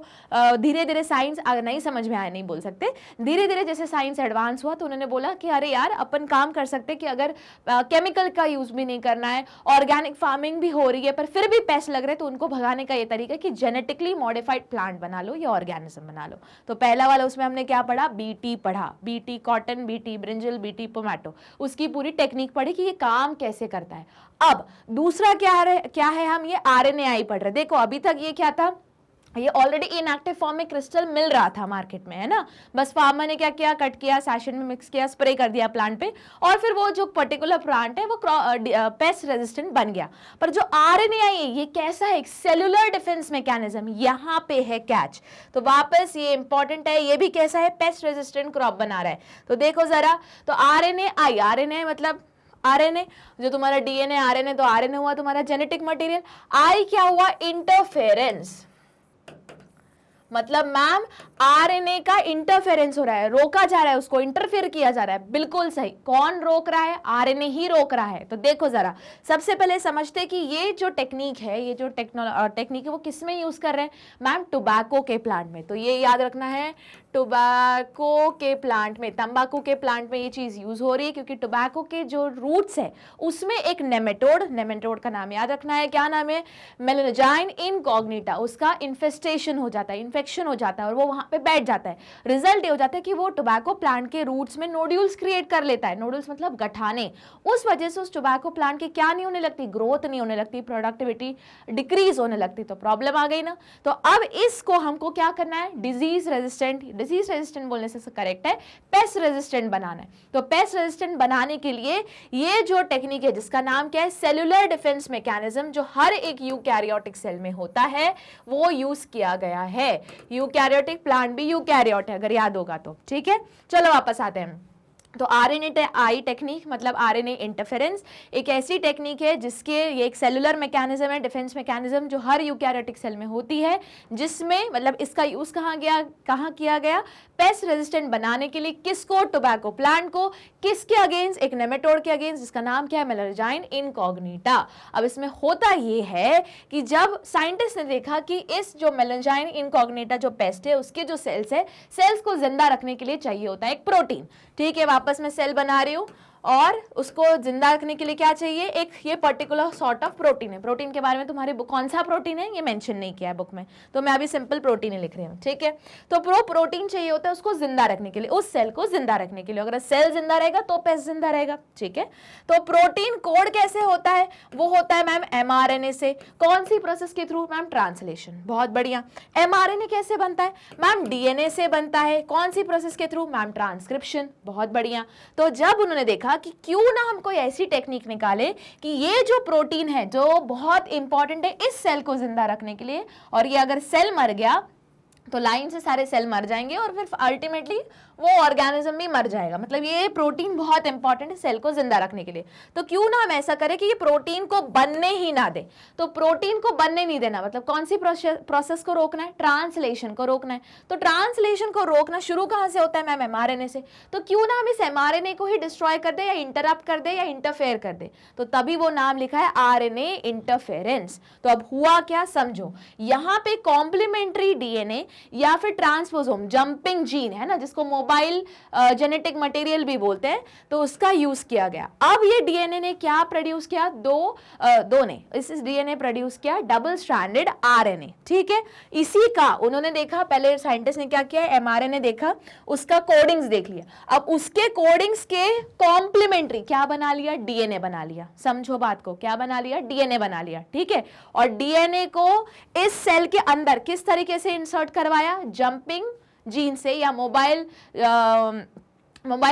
धीरे धीरे साइंस, नहीं समझ में आया नहीं बोल सकते, धीरे धीरे जैसे साइंस एडवांस हुआ तो उन्होंने बोला कि अरे यार अपन काम कर सकते कि अगर केमिकल का यूज भी नहीं करना है, ऑर्गेनिक फार्मिंग भी हो रही है पर फिर भी पेस्ट लग रहे, तो उनको भगाने का ये तरीका कि जेनेटिकली मॉडिफाइड प्लांट बना लो या ऑर्गेनिज्म बना लो। तो पहला वाला उसमें हमने क्या पढ़ा? बीटी पढ़ा, BT cotton, BT brinjal, BT tomato, उसकी पूरी टेक्निक पढ़ी कि ये काम कैसे करता है। अब दूसरा क्या है हम ये आरएनएआई पढ़ रहे। देखो अभी तक ये क्या था? ये ऑलरेडी इनएक्टिव फॉर्म में क्रिस्टल मिल रहा था मार्केट में, है ना, बस फार्मर ने क्या किया? कट किया, सैशेट में मिक्स किया, स्प्रे कर दिया प्लांट पे, और फिर वो जो पर्टिकुलर प्लांट है वो पेस्ट रेजिस्टेंट बन गया। पर जो आरएनएआई है ये कैसा है? सेलुलर डिफेंस मैकेनिज्म, यहाँ पे है कैच। तो वापस ये इंपॉर्टेंट है, ये भी कैसा है? पेस्ट रेजिस्टेंट क्रॉप बना रहा है। तो देखो जरा, तो आरएनएआई, आरएनए मतलब आरएनए, जो तुम्हारा डीएनए आरएनए, तो आरएनए हुआ तुम्हारा जेनेटिक मटेरियल। आई क्या हुआ? इंटरफेरेंस, मतलब मैम आरएनए का इंटरफेरेंस हो रहा है, रोका जा रहा है, उसको इंटरफेयर किया जा रहा है। बिल्कुल सही। कौन रोक रहा है? आरएनए ही रोक रहा है। तो देखो जरा, सबसे पहले समझते कि ये जो टेक्निक है, ये जो टेक्निक है वो किस में यूज कर रहे हैं? मैम टोबैको के प्लांट में। तो ये याद रखना है, टोबैको के प्लांट में, तंबाकू के प्लांट में ये चीज यूज हो रही है, क्योंकि टोबैको के जो रूट्स है उसमें एक नेमेटोड का नाम याद रखना है, क्या नाम है? मेलेनोजाइन इनकॉग्निटा। उसका इन्फेस्टेशन हो जाता है, इन्फेक्शन हो जाता है, और वो वहां पे बैठ जाता है। रिजल्ट ये हो जाता है कि वो टोबैको प्लांट के रूट्स में नोड्यूल्स क्रिएट कर लेता है। नोड्यूल्स मतलब गठाने। उस वजह से उस टोबैको प्लांट की क्या नहीं होने लगती? ग्रोथ नहीं होने लगती, प्रोडक्टिविटी डिक्रीज होने लगती। तो प्रॉब्लम आ गई ना। तो अब इसको हमको क्या करना है? डिजीज रेजिस्टेंट बोलने से करेक्ट है, पेस्ट रेजिस्टेंट बनाना है। तो पेस्ट रेजिस्टेंट बनाने के लिए ये जो टेक्निक है जिसका नाम क्या है? सेलुलर डिफेंस मैकेनिज्म, जो हर एक यूकैरियोटिक सेल में होता है, वो यूज किया गया है। यूकैरियोटिक प्लांट भी यूकैरियोट है, अगर याद होगा तो, ठीक है। चलो वापस आते हैं। तो RNAi टेक्निक मतलब RNA इंटरफेरेंस एक ऐसी टेक्निक है जिसके ये एक सेलुलर मैकेनिज्म है, डिफेंस मैकेनिज्म जो हर यूकैरियोटिक सेल में होती है, जिसमें मतलब इसका यूज कहाँ किया गया, पेस्ट रेजिस्टेंट बनाने के लिए। किसको? टोबैको प्लांट को। किसके अगेंस्ट? एक नेमेटोड के अगेंस्ट जिसका नाम क्या है, मेलर्जाइन इनकॉग्निटा। अब इसमें होता ये है कि जब साइंटिस्ट ने देखा कि इस जो मेलर्जाइन इनकॉग्निटा जो पेस्ट है उसके जो सेल्स है, सेल्स को जिंदा रखने के लिए चाहिए होता है एक प्रोटीन। ठीक है, वापस मैं सेल बना रही हूं और उसको जिंदा रखने के लिए क्या चाहिए, एक ये पर्टिकुलर सॉर्ट ऑफ प्रोटीन है। प्रोटीन के बारे में तुम्हारे बुक कौन सा प्रोटीन है ये मेंशन नहीं किया है बुक में, तो मैं अभी सिंपल प्रोटीन ही लिख रही हूँ। ठीक है, तो प्रोटीन चाहिए होता है उसको जिंदा रखने के लिए, उस सेल को जिंदा रखने के लिए। अगर सेल जिंदा रहेगा तो पेस्ट जिंदा रहेगा। ठीक है, तो प्रोटीन कोड कैसे होता है, वो होता है मैम mRNA से। कौन सी प्रोसेस के थ्रू? Ma'am translation. बहुत बढ़िया। mRNA कैसे बनता है? मैम DNA से बनता है। कौन सी प्रोसेस के थ्रू? Ma'am transcription. बहुत बढ़िया। तो जब उन्होंने देखा कि क्यों ना हम कोई ऐसी टेक्निक निकाले कि ये जो प्रोटीन है जो बहुत इंपॉर्टेंट है इस सेल को जिंदा रखने के लिए, और ये अगर सेल मर गया तो लाइन से सारे सेल मर जाएंगे और फिर अल्टीमेटली वो ऑर्गेनिज्म भी मर जाएगा। मतलब ये प्रोटीन बहुत इंपॉर्टेंट है सेल को जिंदा रखने के लिए। तो क्यों ना हम ऐसा करें कि ये प्रोटीन को बनने ही ना दे। तो प्रोटीन को बनने नहीं देना मतलब कौन सी प्रोसेस को रोकना है? ट्रांसलेशन को रोकना है। तो ट्रांसलेशन को रोकना शुरू कहां से होता है? मैम mRNA से। तो क्यों ना हम इस mRNA को ही डिस्ट्रॉय कर दे या इंटरप्ट कर दे या इंटरफेयर कर दे। तो तभी वो नाम लिखा है RNA इंटरफेरेंस। तो अब हुआ क्या समझो, यहाँ पे कॉम्प्लीमेंट्री DNA या फिर ट्रांसपोसोम जंपिंग जीन है ना, जिसको मोबाइल जेनेटिक मटेरियल भी बोलते हैं, तो उसका यूज किया गया। अब ये डीएनए ने क्या प्रोड्यूस किया? दो ने इस डीएनए प्रोड्यूस किया डबल स्ट्रैंडेड आरएनए। ठीक है, इसी का उन्होंने देखा, पहले साइंटिस्ट ने क्या किया, एमआरएनए देखा, उसका कोडिंग्स देख लिया। अब उसके कोडिंग्स के कॉम्प्लीमेंट्री क्या बना लिया? डीएनए बना लिया। समझो बात को, क्या बना लिया? डीएनए बना लिया। ठीक है, और डीएनए को इस सेल के अंदर किस तरीके से इंसर्ट करवाया? जंपिंग जीन से या मोबाइल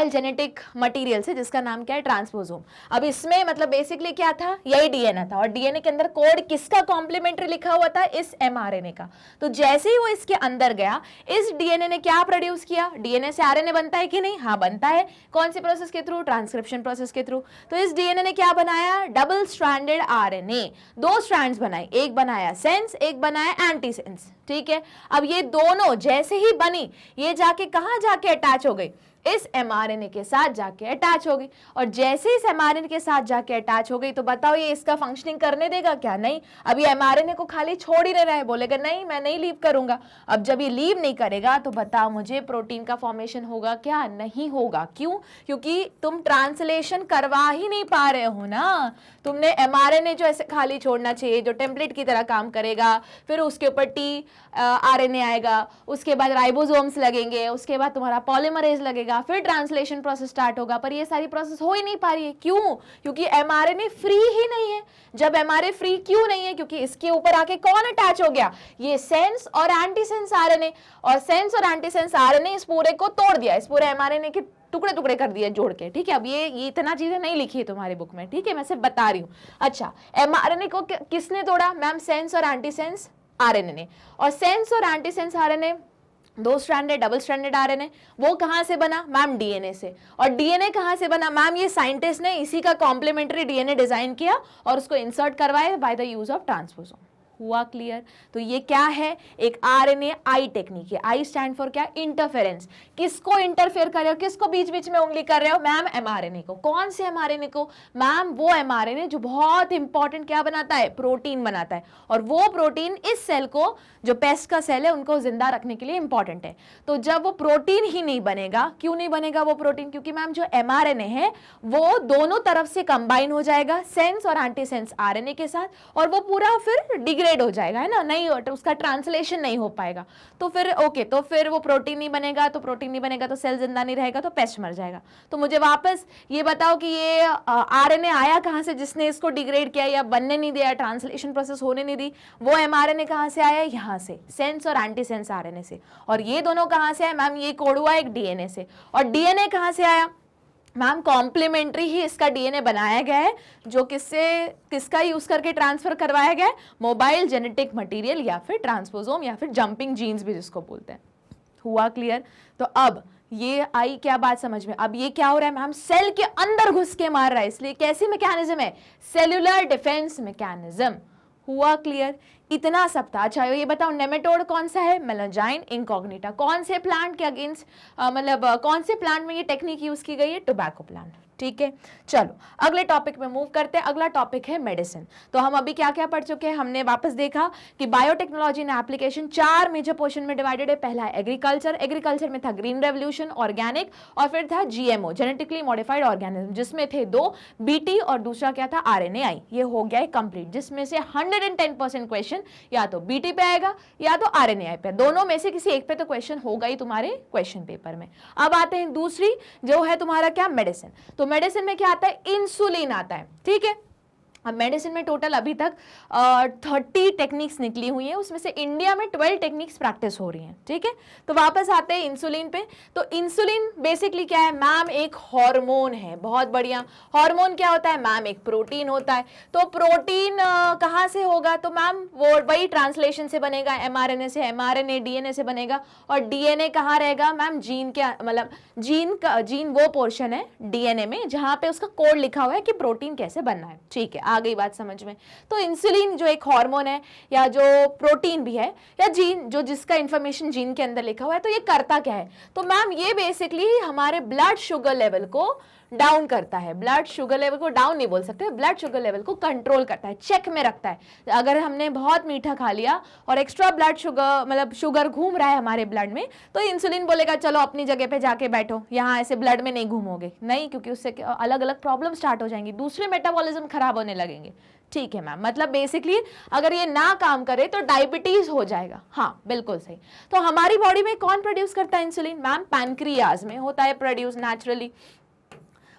जेनेटिक मटेरियल से, जिसका नाम क्या है? ट्रांसपोसोम। अब इसमें मतलब बेसिकली क्या था? यही डीएनए था, और डीएनए के अंदर कोड किसका कॉम्प्लीमेंट्री लिखा हुआ था? इस एमआरएनए का। तो जैसे ही वो इसके अंदर गया, इस डीएनए ने क्या प्रोड्यूस किया? डीएनए से आरएनए बनता है कि नहीं? हाँ बनता है। कौन सी प्रोसेस के थ्रू? ट्रांसक्रिप्शन प्रोसेस के थ्रू। तो इस डीएनए ने क्या बनाया? Double stranded RNA. दो स्ट्रैंड्स बनाए, एक बनाया सेंस, एक बनाया एंटीसेंस। ठीक है, अब ये दोनों जैसे ही बनी, ये जाके कहां जाके अटैच हो गई? इस एमआरएनए के साथ जाके अटैच हो गई। और जैसे इस एमआरएनए के साथ जाके अटैच हो गई, तो बताओ ये इसका फंक्शनिंग करने देगा क्या? नहीं। अब ये एमआरएनए को खाली छोड़ ही नहीं रहा है, बोलेगा नहीं मैं नहीं लीव करूंगा। अब जब ये लीव नहीं करेगा तो बताओ मुझे प्रोटीन का फॉर्मेशन होगा क्या? नहीं होगा। क्यों? क्योंकि तुम ट्रांसलेशन करवा ही नहीं पा रहे हो ना। तुमने एमआरएनए जो ऐसे खाली छोड़ना चाहिए, जो टेम्पलेट की तरह काम करेगा, फिर उसके ऊपर टी आरएनए आएगा, उसके बाद राइबोसोम्स लगेंगे, उसके बाद तुम्हारा पॉलीमरेज लगेगा, फिर ट्रांसलेशन प्रोसेस स्टार्ट होगा। पर ये सारी प्रोसेस हो ही नहीं पा रही है। क्यों? क्योंकि एमआरएनए फ्री ही नहीं है। जब एमआरएनए फ्री क्यों नहीं है? क्योंकि इसके ऊपर आके कौन अटैच हो गया? ये सेंस और एंटीसेंस आरएनए। और सेंस और एंटीसेंस आरएनए इस पूरे को तोड़ दिया, इस पूरे एमआरएनए के टुकड़े टुकड़े कर दिए जोड़ के। ठीक है, अब ये इतना चीजें नहीं लिखी है तुम्हारी बुक में। ठीक है, मैं सिर्फ बता रही हूँ। अच्छा, एमआरएनए को किसने तोड़ा? मैम सेंस और एंटीसेंस आरएनए ने। और सेंस और एंटीसेंस आरएनए दो स्ट्रैंडेड डबल स्ट्रैंडेड आरएनए, वो कहां से बना? मैम डीएनए से। और डीएनए कहां से बना? मैम ये साइंटिस्ट ने इसी का कॉम्प्लीमेंट्री डीएनए डिजाइन किया और उसको इंसर्ट करवाया बाय द यूज ऑफ ट्रांसपोसोम। हुआ क्लियर? तो ये क्या है? एक आरएनए आई टेक्निक है। आई स्टैंड फॉर क्या? इंटरफेरेंस। किसको इंटरफेयर कर रहे हो? किसको बीच बीच में उंगली कर रहे हो? मैम एमआरएनए को। कौन से एमआरएनए को? मैम वो एमआरएनए जो बहुत इंपॉर्टेंट क्या बनाता है? प्रोटीन बनाता है। और वो प्रोटीन इस सेल को, जो पेस्ट का सेल है, उनको जिंदा रखने के लिए इंपॉर्टेंट है। तो जब वो प्रोटीन ही नहीं बनेगा, क्यों नहीं बनेगा वो प्रोटीन? क्योंकि मैम जो एमआरएनए है वो दोनों तरफ से कंबाइन हो जाएगा, सेंस और एंटीसेंस आरएनए के साथ, और वो पूरा फिर डिग्रेड हो जाएगा, है ना, नहीं उसका ट्रांसलेशन नहीं हो पाएगा। तो फिर ओके, तो फिर वो प्रोटीन नहीं बनेगा, तो प्रोटीन नहीं बनेगा तो सेल जिंदा नहीं रहेगा, तो पेस्ट मर जाएगा। तो मुझे वापस ये बताओ कि ये आरएनए आया कहां से जिसने इसको डिग्रेड किया या बनने नहीं दिया, ट्रांसलेशन प्रोसेस होने नहीं दी? वो एमआरएनए कहां से आया? यहां से, सेंस और एंटीसेंस आरएनए से। और ये दोनों कहां से आए? मैम ये कोड हुआ एक डीएनए से। और डीएनए कहां से आया? मैम कॉम्प्लीमेंट्री ही इसका डीएनए बनाया गया है, जो किसका यूज करके ट्रांसफर करवाया गया है? मोबाइल जेनेटिक मटेरियल या फिर ट्रांसपोसोम या फिर जंपिंग जीन्स भी जिसको बोलते हैं। हुआ क्लियर? तो अब ये आई क्या बात समझ में? अब ये क्या हो रहा है मैम, सेल के अंदर घुस के मार रहा है, इसलिए कैसी मैकेनिज्म है, सेल्यूलर डिफेंस मैकेनिज्म। हुआ क्लियर? इतना सब था। अच्छा ये बताओ नेमेटोड कौन सा है, मेलाजाइन इनकॉग्निटा। कौन से प्लांट के अगेंस्ट, मतलब कौन से प्लांट में ये टेक्निक यूज की गई है, टोबैको प्लांट। ठीक है, चलो अगले टॉपिक में मूव करते हैं। अगला टॉपिक है मेडिसिन। तो हम अभी क्या क्या पढ़ चुके हैं, हमने वापस देखा कि बायोटेक्नोलॉजी ने एप्लीकेशन 4 मेजर पोर्शन में डिवाइडेड है। पहला है एग्रीकल्चर, एग्रीकल्चर में था ग्रीन रेवोल्यूशन, ऑर्गेनिक, और फिर था जीएमओ, जेनेटिकली मॉडिफाइड ऑर्गेनिज्म, जिसमें थे 2 बीटी और दूसरा क्या था आरएनएआई। ये हो गया है कंप्लीट, जिसमें से 110% क्वेश्चन या तो बीटी पे आएगा या तो आरएनएआई पे, दोनों में से किसी एक पे तो क्वेश्चन होगा ही तुम्हारे क्वेश्चन पेपर में। अब आते हैं दूसरी जो है तुम्हारा क्या, मेडिसिन। तो मेडिसिन में क्या आता है, इंसुलिन आता है। ठीक है, अब मेडिसिन में टोटल अभी तक 30 टेक्निक्स निकली हुई हैं, उसमें से इंडिया में 12 टेक्निक्स प्रैक्टिस हो रही हैं। ठीक है, तो वापस आते हैं इंसुलिन पे। तो इंसुलिन बेसिकली क्या है मैम, एक हार्मोन है। बहुत बढ़िया, हार्मोन क्या होता है मैम, एक प्रोटीन होता है। तो प्रोटीन कहाँ से होगा, तो मैम वो वही ट्रांसलेशन से बनेगा, एमआरएनए से, एमआरएनए डीएनए से बनेगा। और डीएनए कहाँ रहेगा मैम, जीन के, मतलब जीन वो पोर्शन है डीएनए में जहाँ पे उसका कोड लिखा हुआ है कि प्रोटीन कैसे बनना है। ठीक है, आ गई बात समझ में। तो इंसुलिन जो एक हार्मोन है या जो प्रोटीन भी है या जीन, जो जिसका इंफॉर्मेशन जीन के अंदर लिखा हुआ है, तो ये करता क्या है, तो मैम ये बेसिकली हमारे ब्लड शुगर लेवल को डाउन करता है। ब्लड शुगर लेवल को डाउन नहीं बोल सकते, ब्लड शुगर लेवल को कंट्रोल करता है, चेक में रखता है। अगर हमने बहुत मीठा खा लिया और एक्स्ट्रा ब्लड शुगर, मतलब शुगर घूम रहा है हमारे ब्लड में, तो इंसुलिन बोलेगा चलो अपनी जगह पे जाके बैठो, यहाँ ऐसे ब्लड में नहीं घूमोगे, नहीं, क्योंकि उससे अलग अलग प्रॉब्लम स्टार्ट हो जाएंगी, दूसरे मेटाबॉलिज्म खराब होने लगेंगे। ठीक है मैम, मतलब बेसिकली अगर ये ना काम करे तो डायबिटीज हो जाएगा। हाँ बिल्कुल सही। तो हमारी बॉडी में कौन प्रोड्यूस करता है इंसुलिन मैम, पैनक्रियाज में होता है प्रोड्यूस नेचुरली।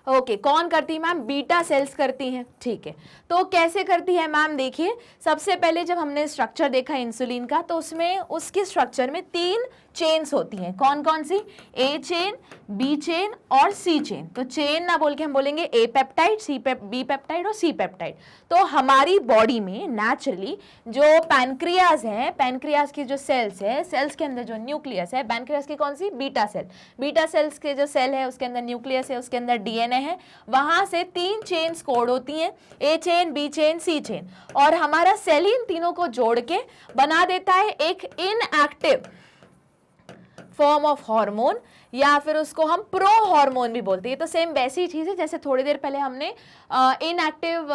ओके, कौन करती है मैम, बीटा सेल्स करती हैं। ठीक है, तो कैसे करती है मैम, देखिए सबसे पहले जब हमने स्ट्रक्चर देखा इंसुलिन का, तो उसमें उसके स्ट्रक्चर में 3 चेन्स होती हैं। कौन कौन सी, ए चेन, बी चेन और सी चेन। तो चेन ना बोल के हम बोलेंगे ए पेप्टाइड, बी पेप्टाइड और सी पेप्टाइड। तो हमारी बॉडी में नेचुरली जो पैनक्रियाज है, पैनक्रियाज की जो सेल्स है, सेल्स के अंदर जो न्यूक्लियस है, पैनक्रियाज की कौन सी, बीटा सेल, बीटा सेल्स के जो सेल है उसके अंदर न्यूक्लियस है, उसके अंदर डीएनए है, वहां से 3 चेन्स कोड होती हैं, ए चेन, बी चेन, सी चेन। और हमारा सेल इन तीनों को जोड़ के बना देता है एक इनएक्टिव फॉर्म ऑफ हार्मोन, या फिर उसको हम प्रो हार्मोन भी बोलते हैं। तो सेम वैसी चीज है जैसे थोड़ी देर पहले हमने इनएक्टिव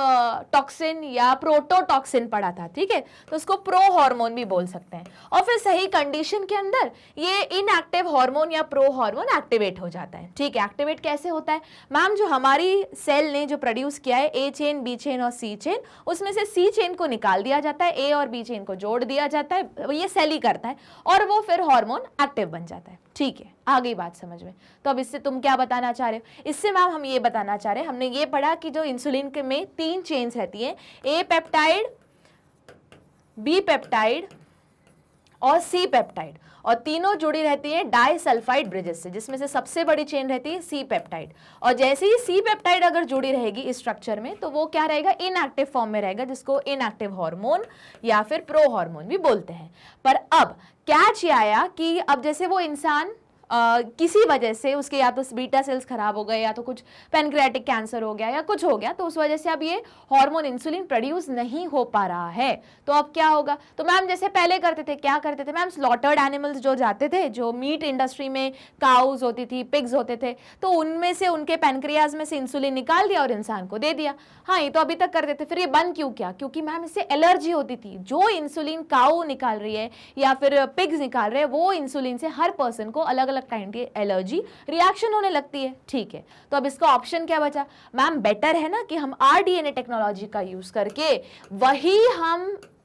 टॉक्सिन या प्रोटोटॉक्सिन पढ़ा था। ठीक है, तो उसको प्रो हार्मोन भी बोल सकते हैं। और फिर सही कंडीशन के अंदर ये इनएक्टिव हार्मोन या प्रो हार्मोन एक्टिवेट हो जाता है। ठीक है, एक्टिवेट कैसे होता है मैम, जो हमारी सेल ने जो प्रोड्यूस किया है ए चेन, बी चेन और सी चेन, उसमें से सी चेन को निकाल दिया जाता है, ए और बी चेन को जोड़ दिया जाता है, ये सेल ही करता है, और वो फिर हार्मोन एक्टिव बन जाता है। ठीक है, आ गई बात समझ में। तो अब इससे तुम क्या बताना चाह रहे हो, इससे मैम हम ये बताना चाह रहे हैं, हमने ये पढ़ा कि जो इंसुलिन के में 3 चेन्स रहती है, ए पेप्टाइड, बी पेप्टाइड और सी पेप्टाइड, और तीनों जुड़ी रहती है डाइसल्फाइड ब्रिजेस से, जिसमें से सबसे बड़ी चेन रहती है सी पेप्टाइड। और जैसे ही सी पेप्टाइड अगर जुड़ी रहेगी इस स्ट्रक्चर में, तो वो क्या रहेगा, इनएक्टिव फॉर्म में रहेगा, जिसको इनएक्टिव हार्मोन या फिर प्रो हार्मोन भी बोलते हैं। पर अब कैच ये आया कि अब जैसे वो इंसान किसी वजह से उसके या तो बीटा सेल्स खराब हो गए, या तो कुछ पैनक्रियाटिक कैंसर हो गया, या कुछ हो गया, तो उस वजह से अब ये हार्मोन इंसुलिन प्रोड्यूस नहीं हो पा रहा है। तो अब क्या होगा, तो मैम जैसे पहले करते थे, क्या करते थे मैम, स्लॉटर्ड एनिमल्स जो जाते थे, जो मीट इंडस्ट्री में काउज होती थी, पिग्स होते थे, तो उनमें से उनके पैनक्रियाज में से इंसुलिन निकाल दिया और इंसान को दे दिया। हाँ, ये तो अभी तक करते थे। फिर ये बंद क्यों किया, क्योंकि मैम इससे एलर्जी होती थी। जो इंसुलिन काउ निकाल रही है या फिर पिग्स निकाल रहे हैं, वो इंसुलिन से हर पर्सन को अलग अलग काइंड की एलर्जी रिएक्शन होने लगती है। ठीक है, तो अब इसका ऑप्शन क्या बचा मैम, बेटर है ना कि हम आरडीएनए टेक्नोलॉजी का यूज करके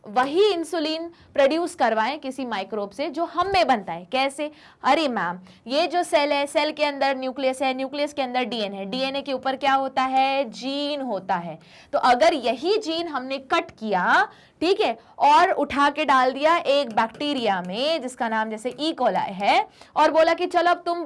वही इंसुलिन प्रोड्यूस करवाएं किसी माइक्रोब से जो हम में बनता है। कैसे, अरे मैम ये जो सेल है, सेल के अंदर न्यूक्लियस है, न्यूक्लियस के अंदर डीएनए है, डीएनए के ऊपर क्या होता है, जीन होता है। तो अगर यही जीन हमने कट किया ठीक है, और उठा के डाल दिया एक बैक्टीरिया में जिसका नाम जैसे ई कोलाई है, और बोला कि चलो अब तुम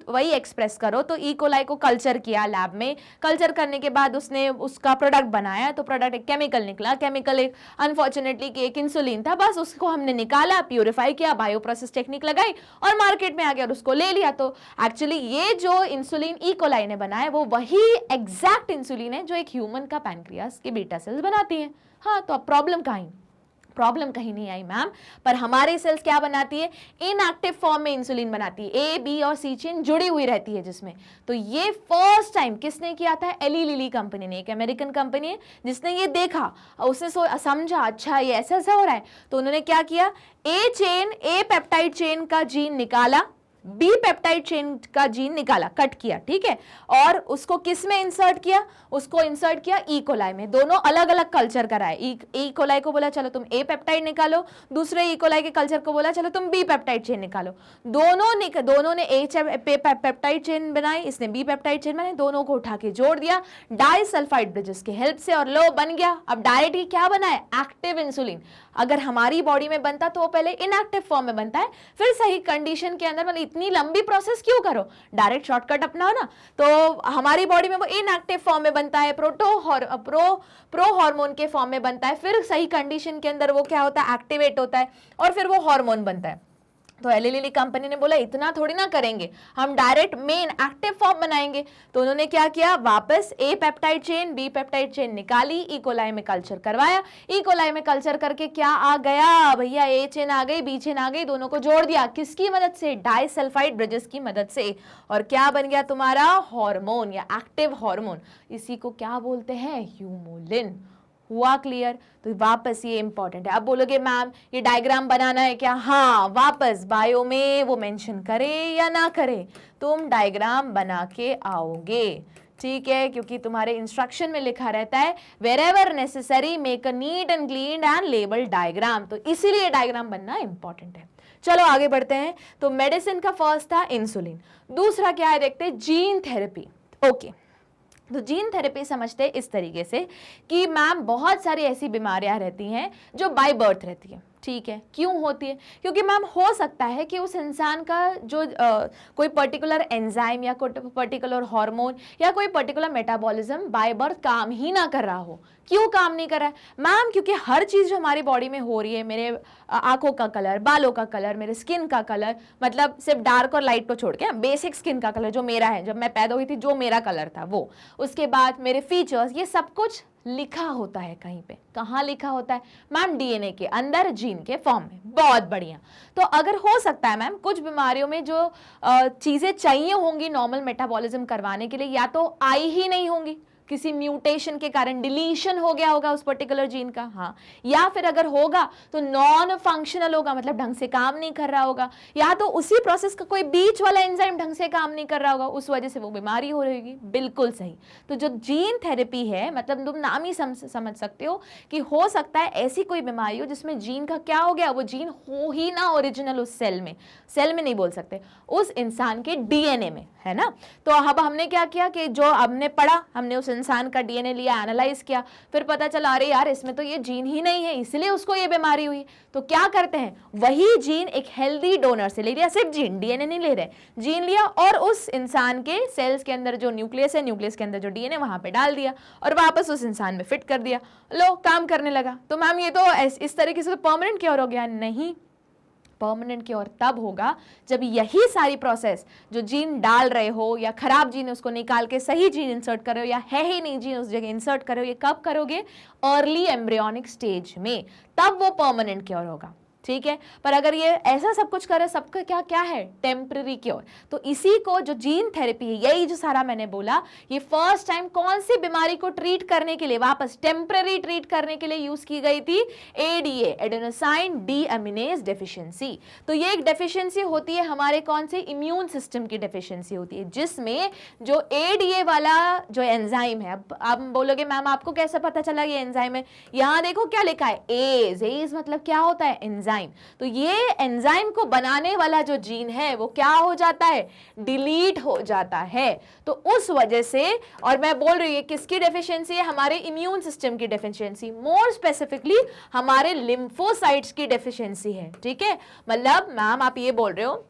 वही एक्सप्रेस करो। तो ई कोलाई को कल्चर किया लैब में, कल्चर करने के बाद उसने उसका प्रोडक्ट बनाया, तो प्रोडक्ट एक केमिकल निकला, केमिकल एक अनफॉर्चुनेटली कि एक इंसुलिन था, बस उसको हमने निकाला, प्यूरिफाई किया, बायो प्रोसेस टेक्निक लगाई और मार्केट में आ गया और उसको ले लिया। तो एक्चुअली ये जो इंसुलिन ई कोलाई ने बनाया वो वही एग्जैक्ट इंसुलिन है जो एक ह्यूमन का पैनक्रियास के बीटा सेल्स बनाती हैं। हाँ, तो अब प्रॉब्लम कहीं नहीं आई मैम, पर हमारे सेल्स क्या बनाती है, इनएक्टिव फॉर्म में इंसुलिन बनाती है, ए बी और सी चेन जुड़ी हुई रहती है जिसमें। तो ये फर्स्ट टाइम किसने किया था, एली लिली कंपनी ने, एक अमेरिकन कंपनी है जिसने ये देखा, उसने समझा अच्छा ये ऐसा ऐसा हो रहा है। तो उन्होंने क्या किया, ए पेप्टाइड चेन का जीन निकाला, बी पेप्टाइड चेन का जीन निकाला, कट किया, ठीक है, और उसको किस में इंसर्ट किया, उसको इंसर्ट किया ई कोलाई में। दोनों अलग अलग कल्चर कराए, ई कोलाई को बोला चलो तुम ए पेप्टाइड निकालो, दूसरे ई कोलाई के कल्चर को बोला चलो तुम बी पेप्टाइड चेन निकालो। दोनों ने ए पेप्टाइड चेन बनाई, इसने बी पेप्टाइड चेन बनाई, दोनों को उठा के जोड़ दिया डाइसल्फाइड ब्रिजेस की हेल्प से, और लो बन गया। अब डायरेक्ट ही क्या बना है, एक्टिव इंसुलिन। अगर हमारी बॉडी में बनता तो वो पहले इनएक्टिव फॉर्म में बनता है, फिर सही कंडीशन के अंदर, मतलब इतनी लंबी प्रोसेस क्यों करो, डायरेक्ट शॉर्टकट अपनाओ ना। तो हमारी बॉडी में वो इनएक्टिव फॉर्म में बनता है, प्रो हार्मोन के फॉर्म में बनता है, फिर सही कंडीशन के अंदर वो क्या होता है, एक्टिवेट होता है और फिर वो हार्मोन बनता है। तो एली लिली कंपनी ने बोला इतना थोड़ी ना करेंगे, हम डायरेक्ट मेन एक्टिव फॉर्म बनाएंगे। तो उन्होंने क्या किया, वापस A peptide chain B peptide chain निकाली, ई कोलाई में कल्चर करवाया, ई कोलाई में कल्चर करके क्या आ गया भैया, ए चेन आ गई, बी चेन आ गई, दोनों को जोड़ दिया, किसकी मदद से, डाइसल्फाइड ब्रिजेस की मदद से, और क्या बन गया तुम्हारा, हार्मोन या एक्टिव हार्मोन। इसी को क्या बोलते हैं, ह्यूमोलिन। हुआ क्लियर। तो वापस ये इंपॉर्टेंट है। अब बोलोगे मैम ये डायग्राम बनाना है क्या, हाँ, वापस बायो में वो मेंशन करे या ना करे, तुम डायग्राम बना के आओगे, ठीक है, क्योंकि तुम्हारे इंस्ट्रक्शन में लिखा रहता है wherever necessary make a neat and clean and label diagram, तो इसीलिए डायग्राम बनना इंपॉर्टेंट है। चलो आगे बढ़ते हैं। तो मेडिसिन का फर्स्ट था इंसुलिन, दूसरा क्या है देखते हैं, जीन थेरेपी। ओके, तो जीन थेरेपी समझते हैं इस तरीके से कि मैम बहुत सारी ऐसी बीमारियां रहती हैं जो बाय बर्थ रहती है, ठीक है, क्यों होती है, क्योंकि मैम हो सकता है कि उस इंसान का जो कोई पर्टिकुलर एंजाइम या कोई पर्टिकुलर हार्मोन या कोई पर्टिकुलर मेटाबॉलिज्म बाय बर्थ काम ही ना कर रहा हो। क्यों काम नहीं कर रहा है मैम, क्योंकि हर चीज़ जो हमारी बॉडी में हो रही है, मेरे आंखों का कलर, बालों का कलर, मेरे स्किन का कलर, मतलब सिर्फ डार्क और लाइट को छोड़ के बेसिक स्किन का कलर जो मेरा है, जब मैं पैदा हुई थी जो मेरा कलर था वो, उसके बाद मेरे फीचर्स, ये सब कुछ लिखा होता है कहीं पे। कहाँ लिखा होता है मैम, डीएनए के अंदर, जीन के फॉर्म में। बहुत बढ़िया। तो अगर हो सकता है मैम कुछ बीमारियों में जो चीज़ें चाहिए होंगी नॉर्मल मेटाबॉलिज्म करवाने के लिए, या तो आई ही नहीं होंगी, किसी म्यूटेशन के कारण डिलीशन हो गया होगा उस पर्टिकुलर जीन का, हाँ, या फिर अगर होगा तो नॉन फंक्शनल होगा, मतलब ढंग से काम नहीं कर रहा होगा, या तो उसी प्रोसेस का कोई बीच वाला एंजाइम ढंग से काम नहीं कर रहा होगा, उस वजह से वो बीमारी हो रहेगी। बिल्कुल सही। तो जो जीन थेरेपी है, मतलब तुम नाम ही समझ सकते हो कि हो सकता है ऐसी कोई बीमारी हो जिसमें जीन का क्या हो गया, वो जीन हो ही ना ओरिजिनल उस सेल में नहीं बोल सकते, उस इंसान के डीएनए में, है ना। तो अब हमने क्या किया कि जो हमने पढ़ा, हमने उस इंसान का डीएनए लिया, एनालाइज किया, फिर पता चला अरे यार इसमें तो ये जीन ही नहीं है, इसलिए उसको ये बीमारी हुई। तो क्या करते हैं, वही जीन एक हेल्दी डोनर से ले लिया, सिर्फ जीन, डीएनए नहीं ले रहे, जीन लिया और उस इंसान के सेल्स के अंदर जो न्यूक्लियस है, न्यूक्लियस के अंदर जो डीएनए वहां पे डाल दिया और वापस उस इंसान में फिट कर दिया, लो काम करने लगा। तो मैम ये तो इस तरीके से तो परमानेंट क्योर हो गया? नहीं, परमानेंट क्योर तब होगा जब यही सारी प्रोसेस जो जीन डाल रहे हो या खराब जीन उसको निकाल के सही जीन इंसर्ट कर रहे हो, या है ही नहीं जीन उस जगह इंसर्ट कर रहे हो, ये कब करोगे? अर्ली एम्ब्रियोनिक स्टेज में, तब वो परमानेंट क्योर होगा, ठीक है। पर अगर ये ऐसा सब कुछ करे, सबका क्या क्या है, टेम्पररी क्योर। तो इसी को जो जीन थेरेपी है, यही जो सारा मैंने बोला, ये फर्स्ट टाइम कौन सी बीमारी को ट्रीट करने के लिए, वापस टेम्पररी ट्रीट करने के लिए यूज की गई थी? ADA, adenosine deaminase deficiency. तो ये एक डेफिशिएंसी होती है हमारे कौन से, इम्यून सिस्टम की डेफिशिएंसी होती है, जिसमें जो एडीए वाला जो एंजाइम है, अब आप बोलोगे मैम आपको कैसे पता चला ये एंजाइम है? यहाँ देखो क्या लिखा है, एज। एज मतलब क्या होता है? एंजाइम। एंजाइम, तो ये एंजाइम को बनाने वाला जो जीन है वो क्या हो जाता है, डिलीट हो जाता है। तो उस वजह से, और मैं बोल रही हूँ किसकी डेफिशिएंसी है, हमारे इम्यून सिस्टम की डेफिशिएंसी, मोर स्पेसिफिकली हमारे लिम्फोसाइट्स की डेफिशिएंसी है। ठीक है, मतलब मैम आप ये बोल रहे हो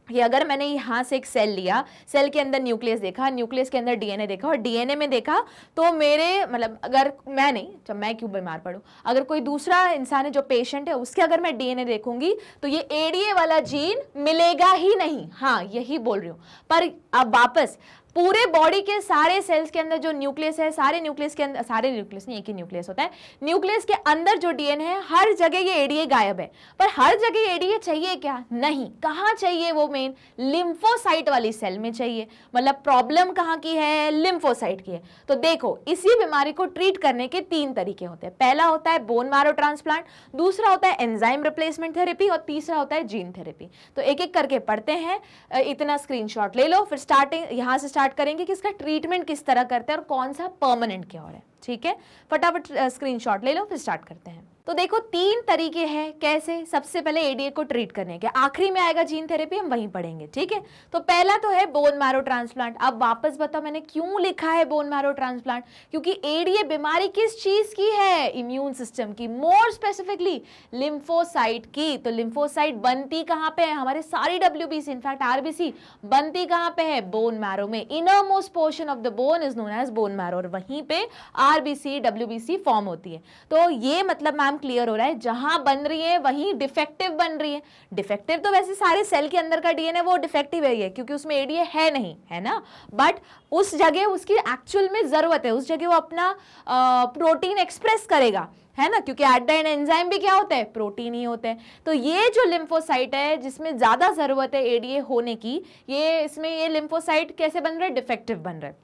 कि अगर मैंने यहाँ से एक सेल लिया, सेल के अंदर न्यूक्लियस देखा, न्यूक्लियस के अंदर डीएनए देखा और डीएनए में देखा तो मेरे मतलब अगर मैं नहीं, जब मैं क्यों बीमार पड़ूं, अगर कोई दूसरा इंसान है जो पेशेंट है उसके अगर मैं डीएनए देखूंगी तो ये एडीए वाला जीन मिलेगा ही नहीं। हाँ यही बोल रही हूँ। पर अब वापस पूरे बॉडी के सारे सेल्स के अंदर जो न्यूक्लियस है, सारे न्यूक्लियस के अंदर, सारे न्यूक्लियस नहीं एक ही न्यूक्लियस होता है, न्यूक्लियस के अंदर जो डीएनए है हर जगह ये एडीए गायब है। पर हर जगह एडीए चाहिए क्या, नहीं, कहाँ चाहिए, वो मेन लिम्फोसाइट वाली सेल में चाहिए। मतलब प्रॉब्लम कहाँ की है, लिम्फोसाइट की है। तो देखो इसी बीमारी को ट्रीट करने के 3 तरीके होते हैं। पहला होता है बोन मैरो ट्रांसप्लांट, दूसरा होता है एंजाइम रिप्लेसमेंट थेरेपी और तीसरा होता है जीन थेरेपी। तो एक एक करके पढ़ते हैं, इतना स्क्रीनशॉट ले लो, फिर स्टार्टिंग यहाँ से स्टार्ट करेंगे कि इसका ट्रीटमेंट किस तरह करते हैं और कौन सा परमानेंट क्योर है। ठीक है, फटाफट स्क्रीनशॉट ले लो, फिर स्टार्ट करते हैं। तो देखो 3 तरीके हैं कैसे, सबसे पहले एडीए को ट्रीट करने के, आखिरी में आएगा जीन थेरेपी, हम वहीं पढ़ेंगे। ठीक है, तो पहला तो है बोन मैरो ट्रांसप्लांट। अब वापस बताओ मैंने क्यों लिखा है बोन मैरो ट्रांसप्लांट, क्योंकि एडीए बीमारी किस चीज की है, इम्यून सिस्टम की, मोर स्पेसिफिकली लिम्फोसाइट की। तो लिम्फोसाइट बनती कहां पे है, हमारे सारी डब्ल्यूबीसी, इनफैक्ट आरबीसी बनती कहां पे है, बोन मैरो में। Innermost portion of the bone is known as bone marrow, और वहीं पे आरबीसी डब्ल्यूबीसी फॉर्म होती है। तो ये मतलब मैम क्लियर हो रहा है, जहां बन रही है वहीं डिफेक्टिव बन रही है। डिफेक्टिव तो वैसे सारे सेल के अंदर का डीएनए वो डिफेक्टिव है क्योंकि उसमें एडीए है नहीं, है ना, बट उस जगह उसकी एक्चुअल में जरूरत है, उस जगह वो अपना प्रोटीन एक्सप्रेस करेगा, है ना, क्योंकि एट द एंड एंजाइम भी क्या होता है, प्रोटीन ही होते हैं। तो ये जो लिम्फोसाइट है जिसमें ज्यादा जरूरत है एडीए होने की, ये इसमें ये लिम्फोसाइट कैसे बन रहा है, डिफेक्टिव बन रहा है।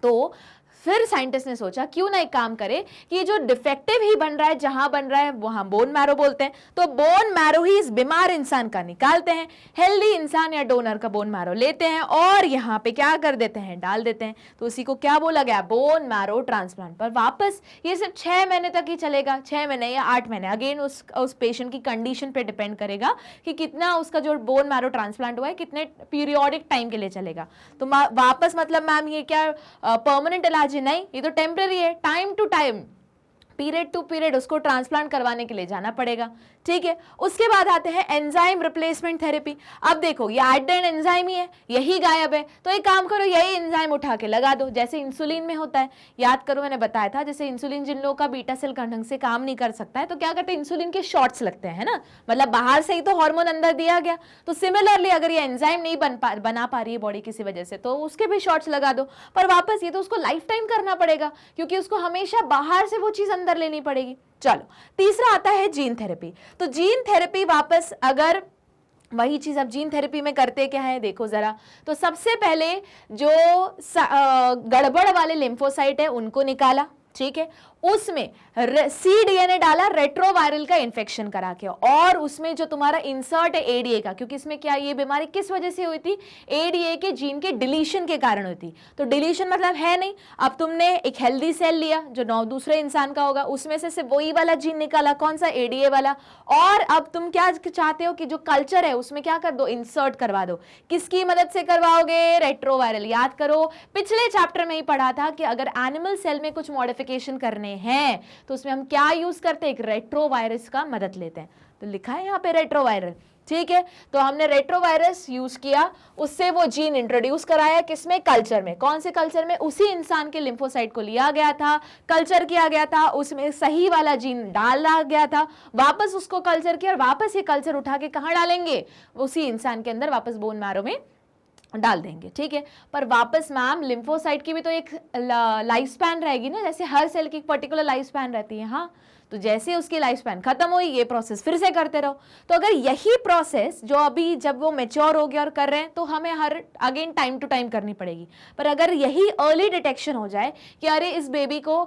तो फिर साइंटिस्ट ने सोचा क्यों ना एक काम करे कि जो डिफेक्टिव ही बन रहा है, जहां बन रहा है वहां बोन मैरो बोलते हैं, तो बोन मैरो ही इस बीमार इंसान का निकालते हैं, हेल्दी इंसान या डोनर का बोन मैरो लेते हैं और यहाँ पे क्या कर देते हैं, डाल देते हैं। तो उसी को क्या बोला गया, बोन मैरो ट्रांसप्लांट। पर वापस ये सिर्फ 6 महीने तक ही चलेगा, 6 महीने या 8 महीने, अगेन उस पेशेंट की कंडीशन पे डिपेंड करेगा कि कितना उसका जो बोन मैरो ट्रांसप्लांट हुआ है कितने पीरियोडिक टाइम के लिए चलेगा। तो वापस मतलब मैम ये क्या परमानेंट इलाज नहीं, ये तो टेम्पररी है, time to time, period to period उसको ट्रांसप्लांट करवाने के लिए जाना पड़ेगा। ठीक है, उसके बाद आते हैं एंजाइम रिप्लेसमेंट थेरेपी। अब देखो ये एट द एंड एंजाइम ही है, यही गायब है, तो एक काम करो यही एंजाइम उठा के लगा दो, जैसे इंसुलिन में होता है। याद करो मैंने बताया था, जैसे इंसुलिन जिन लोगों का बीटा सेल ढंग से काम नहीं कर सकता है तो क्या करते हैं, इंसुलिन के शॉट्स लगते हैं, है ना, मतलब बाहर से ही तो हार्मोन अंदर दिया गया। तो सिमिलरली अगर ये एंजाइम नहीं बना पा रही है बॉडी किसी वजह से, तो उसके भी शॉट्स लगा दो। पर वापस ये तो उसको लाइफ टाइम करना पड़ेगा क्योंकि उसको हमेशा बाहर से वो चीज अंदर लेनी पड़ेगी। चलो तीसरा आता है जीन थेरेपी। तो जीन थेरेपी वापस अगर वही चीज अब जीन थेरेपी में करते क्या है देखो जरा, तो सबसे पहले जो गड़बड़ वाले लिम्फोसाइट है उनको निकाला, ठीक है, उसमें cDNA डाला रेट्रोवायरल का इन्फेक्शन करा के, और उसमें जो तुम्हारा इंसर्ट है एडीए का, क्योंकि इसमें क्या ये बीमारी किस वजह से हुई थी, एडीए के जीन के डिलीशन के कारण हुई थी। तो डिलीशन मतलब है नहीं, अब तुमने एक हेल्दी सेल लिया जो दूसरे इंसान का होगा, उसमें से सिर्फ वही वाला जीन निकाला, कौन सा, एडीए वाला, और अब तुम क्या चाहते हो कि जो कल्चर है उसमें क्या कर दो, इंसर्ट करवा दो। किसकी मदद से करवाओगे, रेट्रोवायरल। याद करो पिछले चैप्टर में ही पढ़ा था कि अगर एनिमल सेल में कुछ मॉडिफिकेशन करने हैं तो उसमें हम क्या यूज करते हैं, एक रेट्रोवायरस का मदद लेते हैं। तो लिखा है यहाँ पे रेट्रोवायरल, ठीक है, तो हमने रेट्रोवायरस यूज किया, उससे वो जीन इंट्रोड्यूस कराया, किसमें, कल्चर में। कौन से कल्चर में, उसी इंसान के लिम्फोसाइट को लिया गया था, कल्चर किया गया था, उसमें सही वाला जीन डाला गया था, वापस उसको कल्चर किया और वापस ये कल्चर उठा के कहाँ डालेंगे, उसी इंसान के अंदर वापस बोन मैरो में डाल देंगे। ठीक है, पर वापस मैम लिम्फोसाइट की भी तो एक लाइफ स्पैन रहेगी ना, जैसे हर सेल की एक पर्टिकुलर लाइफ स्पैन रहती है। हाँ, तो जैसे उसकी लाइफ स्पैन खत्म हुई, ये प्रोसेस फिर से करते रहो। तो अगर यही प्रोसेस जो अभी जब वो मैच्योर हो गया और कर रहे हैं तो हमें हर अगेन टाइम टू टाइम करनी पड़ेगी। पर अगर यही अर्ली डिटेक्शन हो जाए कि अरे इस बेबी को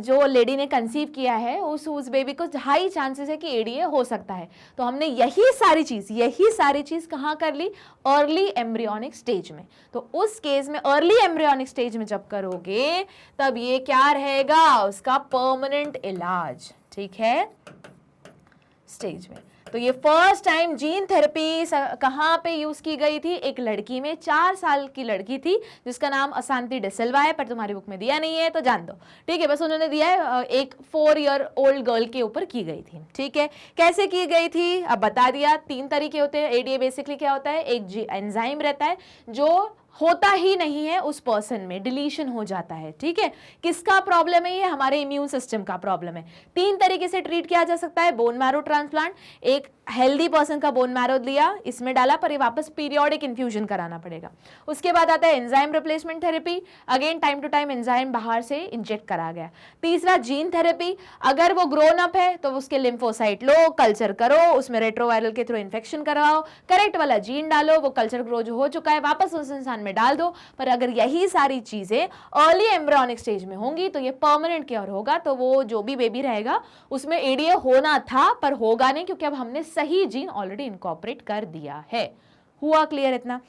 जो लेडी ने कंसीव किया है उस बेबी को हाई चांसेस है कि एडीए हो सकता है, तो हमने यही सारी चीज कहाँ कर ली, अर्ली एम्ब्रियोनिक स्टेज में। तो उस केस में अर्ली एम्ब्रियोनिक स्टेज में जब करोगे तब ये क्या रहेगा, उसका परमानेंट इलाज, ठीक है, स्टेज में। तो ये फर्स्ट टाइम जीन थेरेपी कहाँ पे यूज की गई थी? एक लड़की में, 4 साल की लड़की थी जिसका नाम अशांति डिसिल्वा है, पर तुम्हारी बुक में दिया नहीं है तो जान दो, ठीक है। बस उन्होंने दिया है, एक 4 ईयर ओल्ड गर्ल के ऊपर की गई थी, ठीक है। कैसे की गई थी अब बता दिया। 3 तरीके होते हैं। एडीए बेसिकली क्या होता है? एक एंजाइम रहता है जो होता ही नहीं है उस पर्सन में, डिलीशन हो जाता है, ठीक है। किसका प्रॉब्लम है ये? हमारे इम्यून सिस्टम का प्रॉब्लम है। 3 तरीके से ट्रीट किया जा सकता है। बोन मैरो ट्रांसप्लांट, एक हेल्दी पर्सन का बोन मैरो लिया, इसमें डाला, पर ये वापस पीरियोडिक इन्फ्यूजन कराना पड़ेगा। उसके बाद आता है enzyme replacement therapy, again time to time enzyme बाहर से इंजेक्ट करा गया। तीसरा जीन थेरेपी, अगर वो ग्रोन अप है तो उसके लिम्फोसाइट लो, कल्चर करो, उसमें रेट्रोवायरल के थ्रू इन्फेक्शन करवाओ, करेक्ट वाला जीन डालो, वो कल्चर ग्रो जो हो चुका है वापस उस इंसान में डाल दो। पर अगर यही सारी चीजें अर्ली एम्ब्रियोनिक स्टेज में होंगी तो ये परमानेंट क्योर होगा, तो वो जो भी बेबी रहेगा उसमें एडीए होना था पर होगा नहीं, क्योंकि अब हमने सही जीन ऑलरेडी इनकॉर्पोरेट कर दिया है। हुआ क्लियर इतना?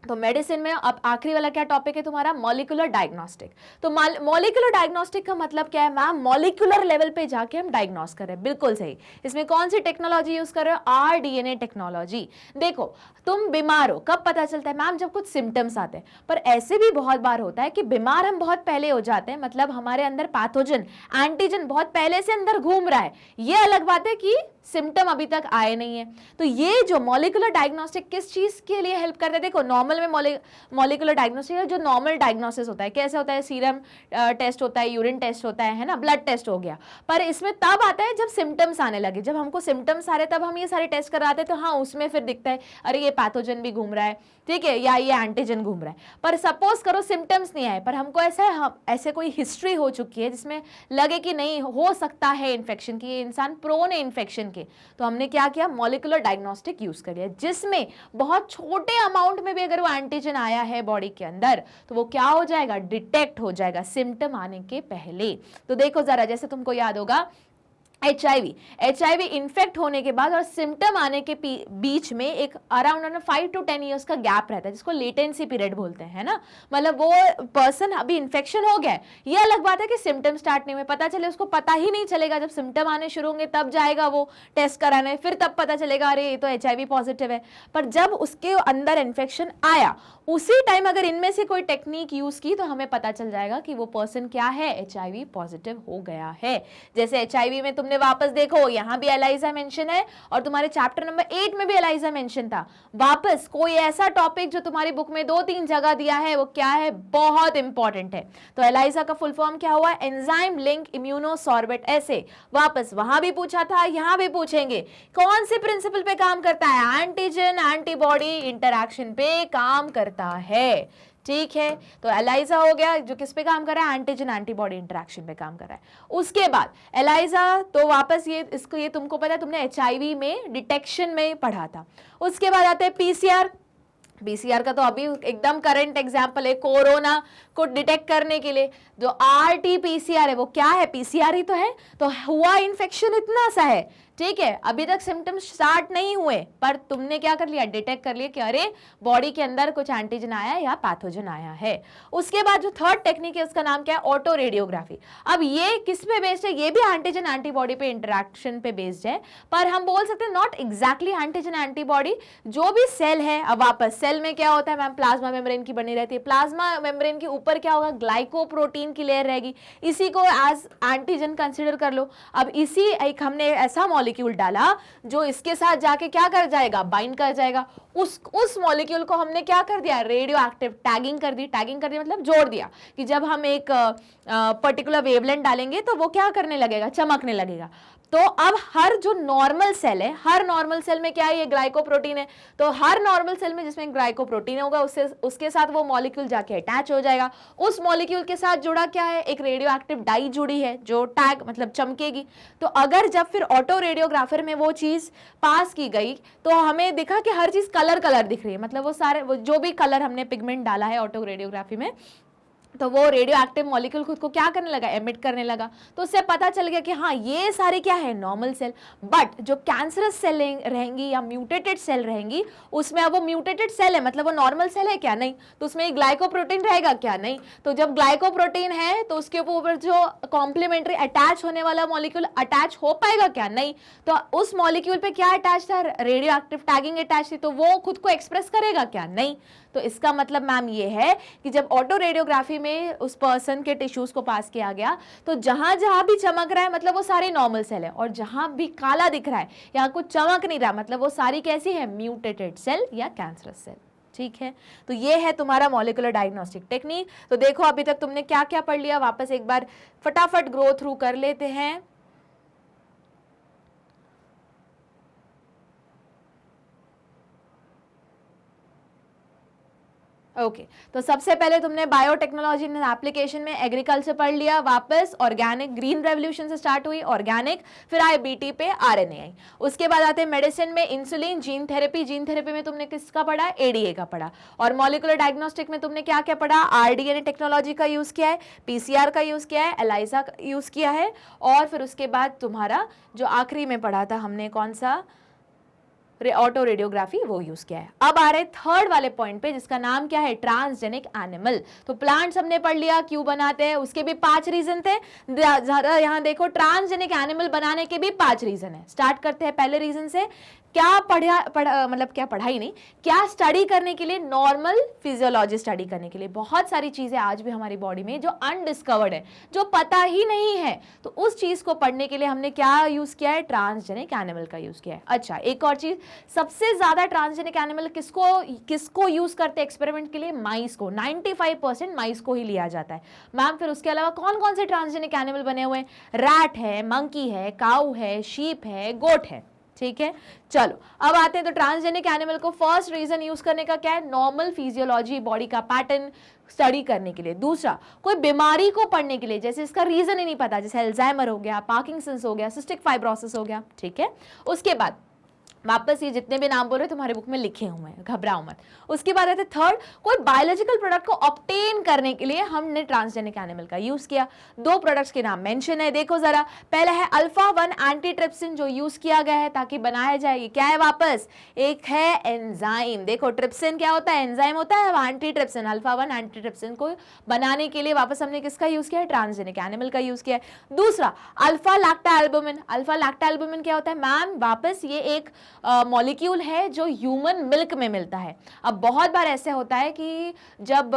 तो मेडिसिन में अब आखिरी वाला क्या टॉपिक है तुम्हारा? Molecular diagnostic. तो मॉलिक्यूलर डायग्नोस्टिक का मतलब क्या है मैम? मॉलिक्यूलर लेवल पे जाके हम डायग्नोस कर रहे हैं, बिल्कुल सही। इसमें कौन सी टेक्नोलॉजी यूज कर रहे हो? RDNA technology. देखो तुम बीमार हो कब पता चलता है मैम? जब कुछ सिम्टम्स आते हैं। पर ऐसे भी बहुत बार होता है कि बीमार हम बहुत पहले हो जाते हैं, मतलब हमारे अंदर पैथोजन, एंटीजन बहुत पहले से अंदर घूम रहा है। ये अलग बात है कि सिम्टम अभी तक आए नहीं है। तो ये जो मॉलिक्यूलर डायग्नोस्टिक किस चीज के लिए हेल्प करते हैं? देखो नॉर्मल में मॉलिक्यूलर डायग्नोस्टिक जो नॉर्मल डायग्नोसिस होता है, कैसे होता है? सीरम टेस्ट होता है, यूरिन टेस्ट होता है ना, ब्लड टेस्ट हो गया। पर इसमें तब आता है जब सिम्टम्स आने लगे, जब हमको सिम्टम्स आ रहे तब हम ये सारे टेस्ट कराते हैं, तो हाँ उसमें फिर दिखता है अरे ये पैथोजन भी घूम रहा है, ठीक है, या ये एंटीजन घूम रहा है। पर सपोज करो सिम्टम्स नहीं आए, पर हमको ऐसे कोई हिस्ट्री हो चुकी है जिसमें लगे कि नहीं हो सकता है इन्फेक्शन की, ये इंसान प्रोन है इन्फेक्शन के, तो हमने क्या किया? मॉलिक्यूलर डायग्नोस्टिक यूज कर लिया, जिसमें बहुत छोटे अमाउंट में भी अगर वो एंटीजन आया है बॉडी के अंदर तो वो क्या हो जाएगा? डिटेक्ट हो जाएगा सिम्टम आने के पहले। तो देखो जरा, जैसे तुमको याद होगा एचआईवी इन्फेक्ट होने के बाद और सिम्टम आने के बीच में एक अराउंड 5 to 10 ईयर्स का गैप रहता है, जिसको लेटेंसी पीरियड बोलते हैं ना। मतलब वो पर्सन अभी इन्फेक्शन हो गया है, ये अलग बात है कि सिम्टम स्टार्ट नहीं हुए, पता चले उसको पता ही नहीं चलेगा, जब सिम्टम आने शुरू होंगे तब जाएगा वो टेस्ट कराने, फिर तब पता चलेगा अरे ये तो एचआईवी पॉजिटिव है। पर जब उसके अंदर इन्फेक्शन आया उसी टाइम अगर इनमें से कोई टेक्निक यूज की तो हमें पता चल जाएगा कि वो पर्सन क्या है? एचआईवी पॉजिटिव हो गया है। जैसे एचआईवी में तुमने वापस देखो यहां भी एलाइजा मेंशन है और तुम्हारे चैप्टर नंबर 8 में भी एलाइजा मेंशन था। वापस कोई ऐसा टॉपिक जो तुम्हारी बुक में 2-3 जगह दिया है, वो क्या है? बहुत इंपॉर्टेंट है। तो एलाइजा का फुल फॉर्म क्या हुआ? एंजाइम लिंक इम्यूनोसॉर्बेट ऐसे। वापस वहां भी पूछा था, यहां भी पूछेंगे। कौन से प्रिंसिपल पे काम करता है? एंटीजन एंटीबॉडी इंटरैक्शन पे काम करता है, ठीक है। तो एलाइजा हो गया जो किस पे काम कर रहा है? एंटीजन एंटीबॉडी इंटरैक्शन पे काम कर रहा है। उसके बाद एलाइजा तो वापस ये तुमको पता है, तुमने एचआईवी में डिटेक्शन में पढ़ा था। उसके बाद आते हैं पीसीआर का तो अभी एकदम करंट एग्जांपल है, कोरोना को डिटेक्ट करने के लिए जो आरटी-पीसीआर है वो क्या है? पीसीआर ही तो है। तो हुआ इन्फेक्शन इतना सा है, ठीक है, अभी तक सिम्टम्स स्टार्ट नहीं हुए, पर तुमने क्या कर लिया? डिटेक्ट कर लिया कि अरे बॉडी के अंदर कुछ एंटीजन आया है या पैथोजन आया है। उसके बाद जो थर्ड टेक्निक है उसका नाम क्या है? Auto radiography. अब ये किस पे बेस्ड है? ये भी एंटीजन एंटीबॉडी पे इंटरैक्शन पे बेस्ड है, पर हम बोल सकते हैं नॉट एग्जैक्टली एंटीजन एंटीबॉडी। जो भी सेल है, अब वापस सेल में क्या होता है मैम? प्लाज्मा मेम्ब्रेन की बनी रहती है। प्लाज्मा मेम्ब्रेन के ऊपर क्या होगा? ग्लाइकोप्रोटीन की लेयर रहेगी, इसी को एज एंटीजन कंसिडर कर लो। अब इसी एक हमने ऐसा मॉलिक्यूल डाला जो इसके साथ जाके क्या कर जाएगा? बाइंड कर जाएगा। उस मॉलिक्यूल को हमने क्या कर दिया? रेडियो एक्टिव टैगिंग कर दी मतलब जोड़ दिया कि जब हम एक पर्टिकुलर वेवलेंथ डालेंगे तो वो क्या करने लगेगा? चमकने लगेगा। तो अब हर जो नॉर्मल सेल है, हर नॉर्मल सेल में क्या है? ये ग्लाइकोप्रोटीन है। तो हर नॉर्मल सेल में जिसमें ग्लाइकोप्रोटीन होगा उसके साथ वो मॉलिक्यूल जाके अटैच हो जाएगा। उस मॉलिक्यूल के साथ जुड़ा क्या है? एक रेडियो एक्टिव डाई जुड़ी है जो टैग मतलब चमकेगी। तो अगर जब फिर ऑटो रेडियोग्राफर में वो चीज पास की गई तो हमें दिखा कि हर चीज कलर दिख रही है, मतलब वो जो भी कलर हमने पिगमेंट डाला है ऑटो रेडियोग्राफी में तो वो रेडियो एक्टिव मॉलिक्यूल खुद को क्या करने लगा, एमिट करने लगा। तो उससे पता चल गया कि हाँ ये सारी क्या है, नॉर्मल सेल। बट जो कैंसरस सेल रहेंगी या म्यूटेटेड सेल रहेंगी, उसमें अब वो म्यूटेटेड सेल है, मतलब वो नॉर्मल सेल है क्या, नहीं। तो उसमें ग्लाइकोप्रोटीन रहेगा क्या, नहीं। तो जब ग्लाइकोप्रोटीन है तो उसके ऊपर जो कॉम्प्लीमेंट्री अटैच होने वाला मॉलिक्यूल अटैच हो पाएगा क्या, नहीं। तो उस मॉलिक्यूल पे क्या अटैच था, रेडियो एक्टिव टैगिंग अटैच थी, तो वो खुद को एक्सप्रेस करेगा क्या, नहीं। तो इसका मतलब मैम ये है कि जब ऑटो रेडियोग्राफी में उस पर्सन के टिश्यूज को पास किया गया, तो जहां जहां भी चमक रहा है मतलब वो सारे नॉर्मल सेल है, और जहां भी काला दिख रहा है या कुछ चमक नहीं रहा मतलब वो सारी कैसी है, म्यूटेटेड सेल या कैंसरस सेल। ठीक है, तो ये है तुम्हारा मॉलिक्यूलर डायग्नोस्टिक टेक्निक। तो देखो अभी तक तुमने क्या क्या पढ़ लिया, वापस एक बार फटाफट ग्रो थ्रू कर लेते हैं। ओके तो सबसे पहले तुमने बायोटेक्नोलॉजी एप्लीकेशन में एग्रीकल्चर पढ़ लिया, वापस ऑर्गेनिक ग्रीन रेवोल्यूशन से स्टार्ट हुई ऑर्गेनिक, फिर आए बीटी पे आरएनए आई। उसके बाद आते मेडिसिन में इंसुलिन, जीन थेरेपी में तुमने किसका पढ़ा, एडीए का पढ़ा। और मॉलिक्यूलर डायग्नोस्टिक में तुमने क्या क्या पढ़ा, आरडीएनए टेक्नोलॉजी का यूज किया है, पीसीआर का यूज किया है, एलाइजा का यूज किया है, और फिर उसके बाद तुम्हारा जो आखिरी में पढ़ा था हमने कौन सा, ऑटो रेडियोग्राफी, वो यूज किया है। अब आ रहे थर्ड वाले पॉइंट पे जिसका नाम क्या है, ट्रांसजेनिक एनिमल। तो प्लांट्स हमने पढ़ लिया क्यों बनाते हैं, उसके भी 5 रीजन थे। यहाँ देखो ट्रांसजेनिक एनिमल बनाने के भी 5 रीजन है। स्टार्ट करते हैं पहले रीजन से, क्या मतलब क्या पढ़ाई नहीं, क्या स्टडी करने के लिए, नॉर्मल फिजियोलॉजी स्टडी करने के लिए। बहुत सारी चीजें आज भी हमारी बॉडी में जो अनडिस्कवर्ड है, जो पता ही नहीं है, तो उस चीज को पढ़ने के लिए हमने क्या यूज किया है, ट्रांसजेनिक एनिमल का यूज किया है। अच्छा एक और चीज, सबसे ज्यादा ट्रांसजेनिक एनिमल किसको यूज करते हैं एक्सपेरिमेंट के लिए, माइस को। 95% माइस को ही लिया जाता है। मैम फिर उसके अलावा कौन कौन से ट्रांसजेनिक एनिमल बने हुए हैं, रैट है, मंकी है, काऊ है, शीप है, गोट है। ठीक है, चलो अब आते हैं तो ट्रांसजेनिक एनिमल को फर्स्ट रीजन यूज करने का क्या है, नॉर्मल फिजियोलॉजी, बॉडी का पैटर्न स्टडी करने के लिए। दूसरा, कोई बीमारी को पढ़ने के लिए, जैसे इसका रीजन ही नहीं पता, जैसे अल्जाइमर हो गया, पार्किंसंस हो गया, सिस्टिक फाइब्रोसिस हो गया। ठीक है, उसके बाद वापस ये जितने भी नाम बोल रहे तुम्हारे बुक में लिखे हुए हैं, घबराओ मत। उसके बाद आते थर्ड, कोई बायोलॉजिकल प्रोडक्ट को ऑब्टेन करने के लिए हमने ट्रांसजेनिक एनिमल का यूज किया। 2 प्रोडक्ट्स के नाम मेंशन है, देखो जरा। पहला है अल्फा 1 एंटीट्रिप्सिन जो यूज किया गया है ताकि बनाया जाए, ये क्या है वापस, एक है एंजाइम। देखो ट्रिप्सिन क्या होता है, एंजाइम होता है, एंटीट्रिप्सिन अल्फा 1 एंटीट्रिप्सिन को बनाने के लिए वापस हमने किसका यूज किया है, ट्रांसजेनिक एनिमल का यूज किया है। दूसरा अल्फा लैक्टा एल्बुमिन। अल्फा लैक्टा एल्बुमिन क्या होता है मैम, वापस ये एक मॉलिक्यूल है जो ह्यूमन मिल्क में मिलता है। अब बहुत बार ऐसे होता है कि जब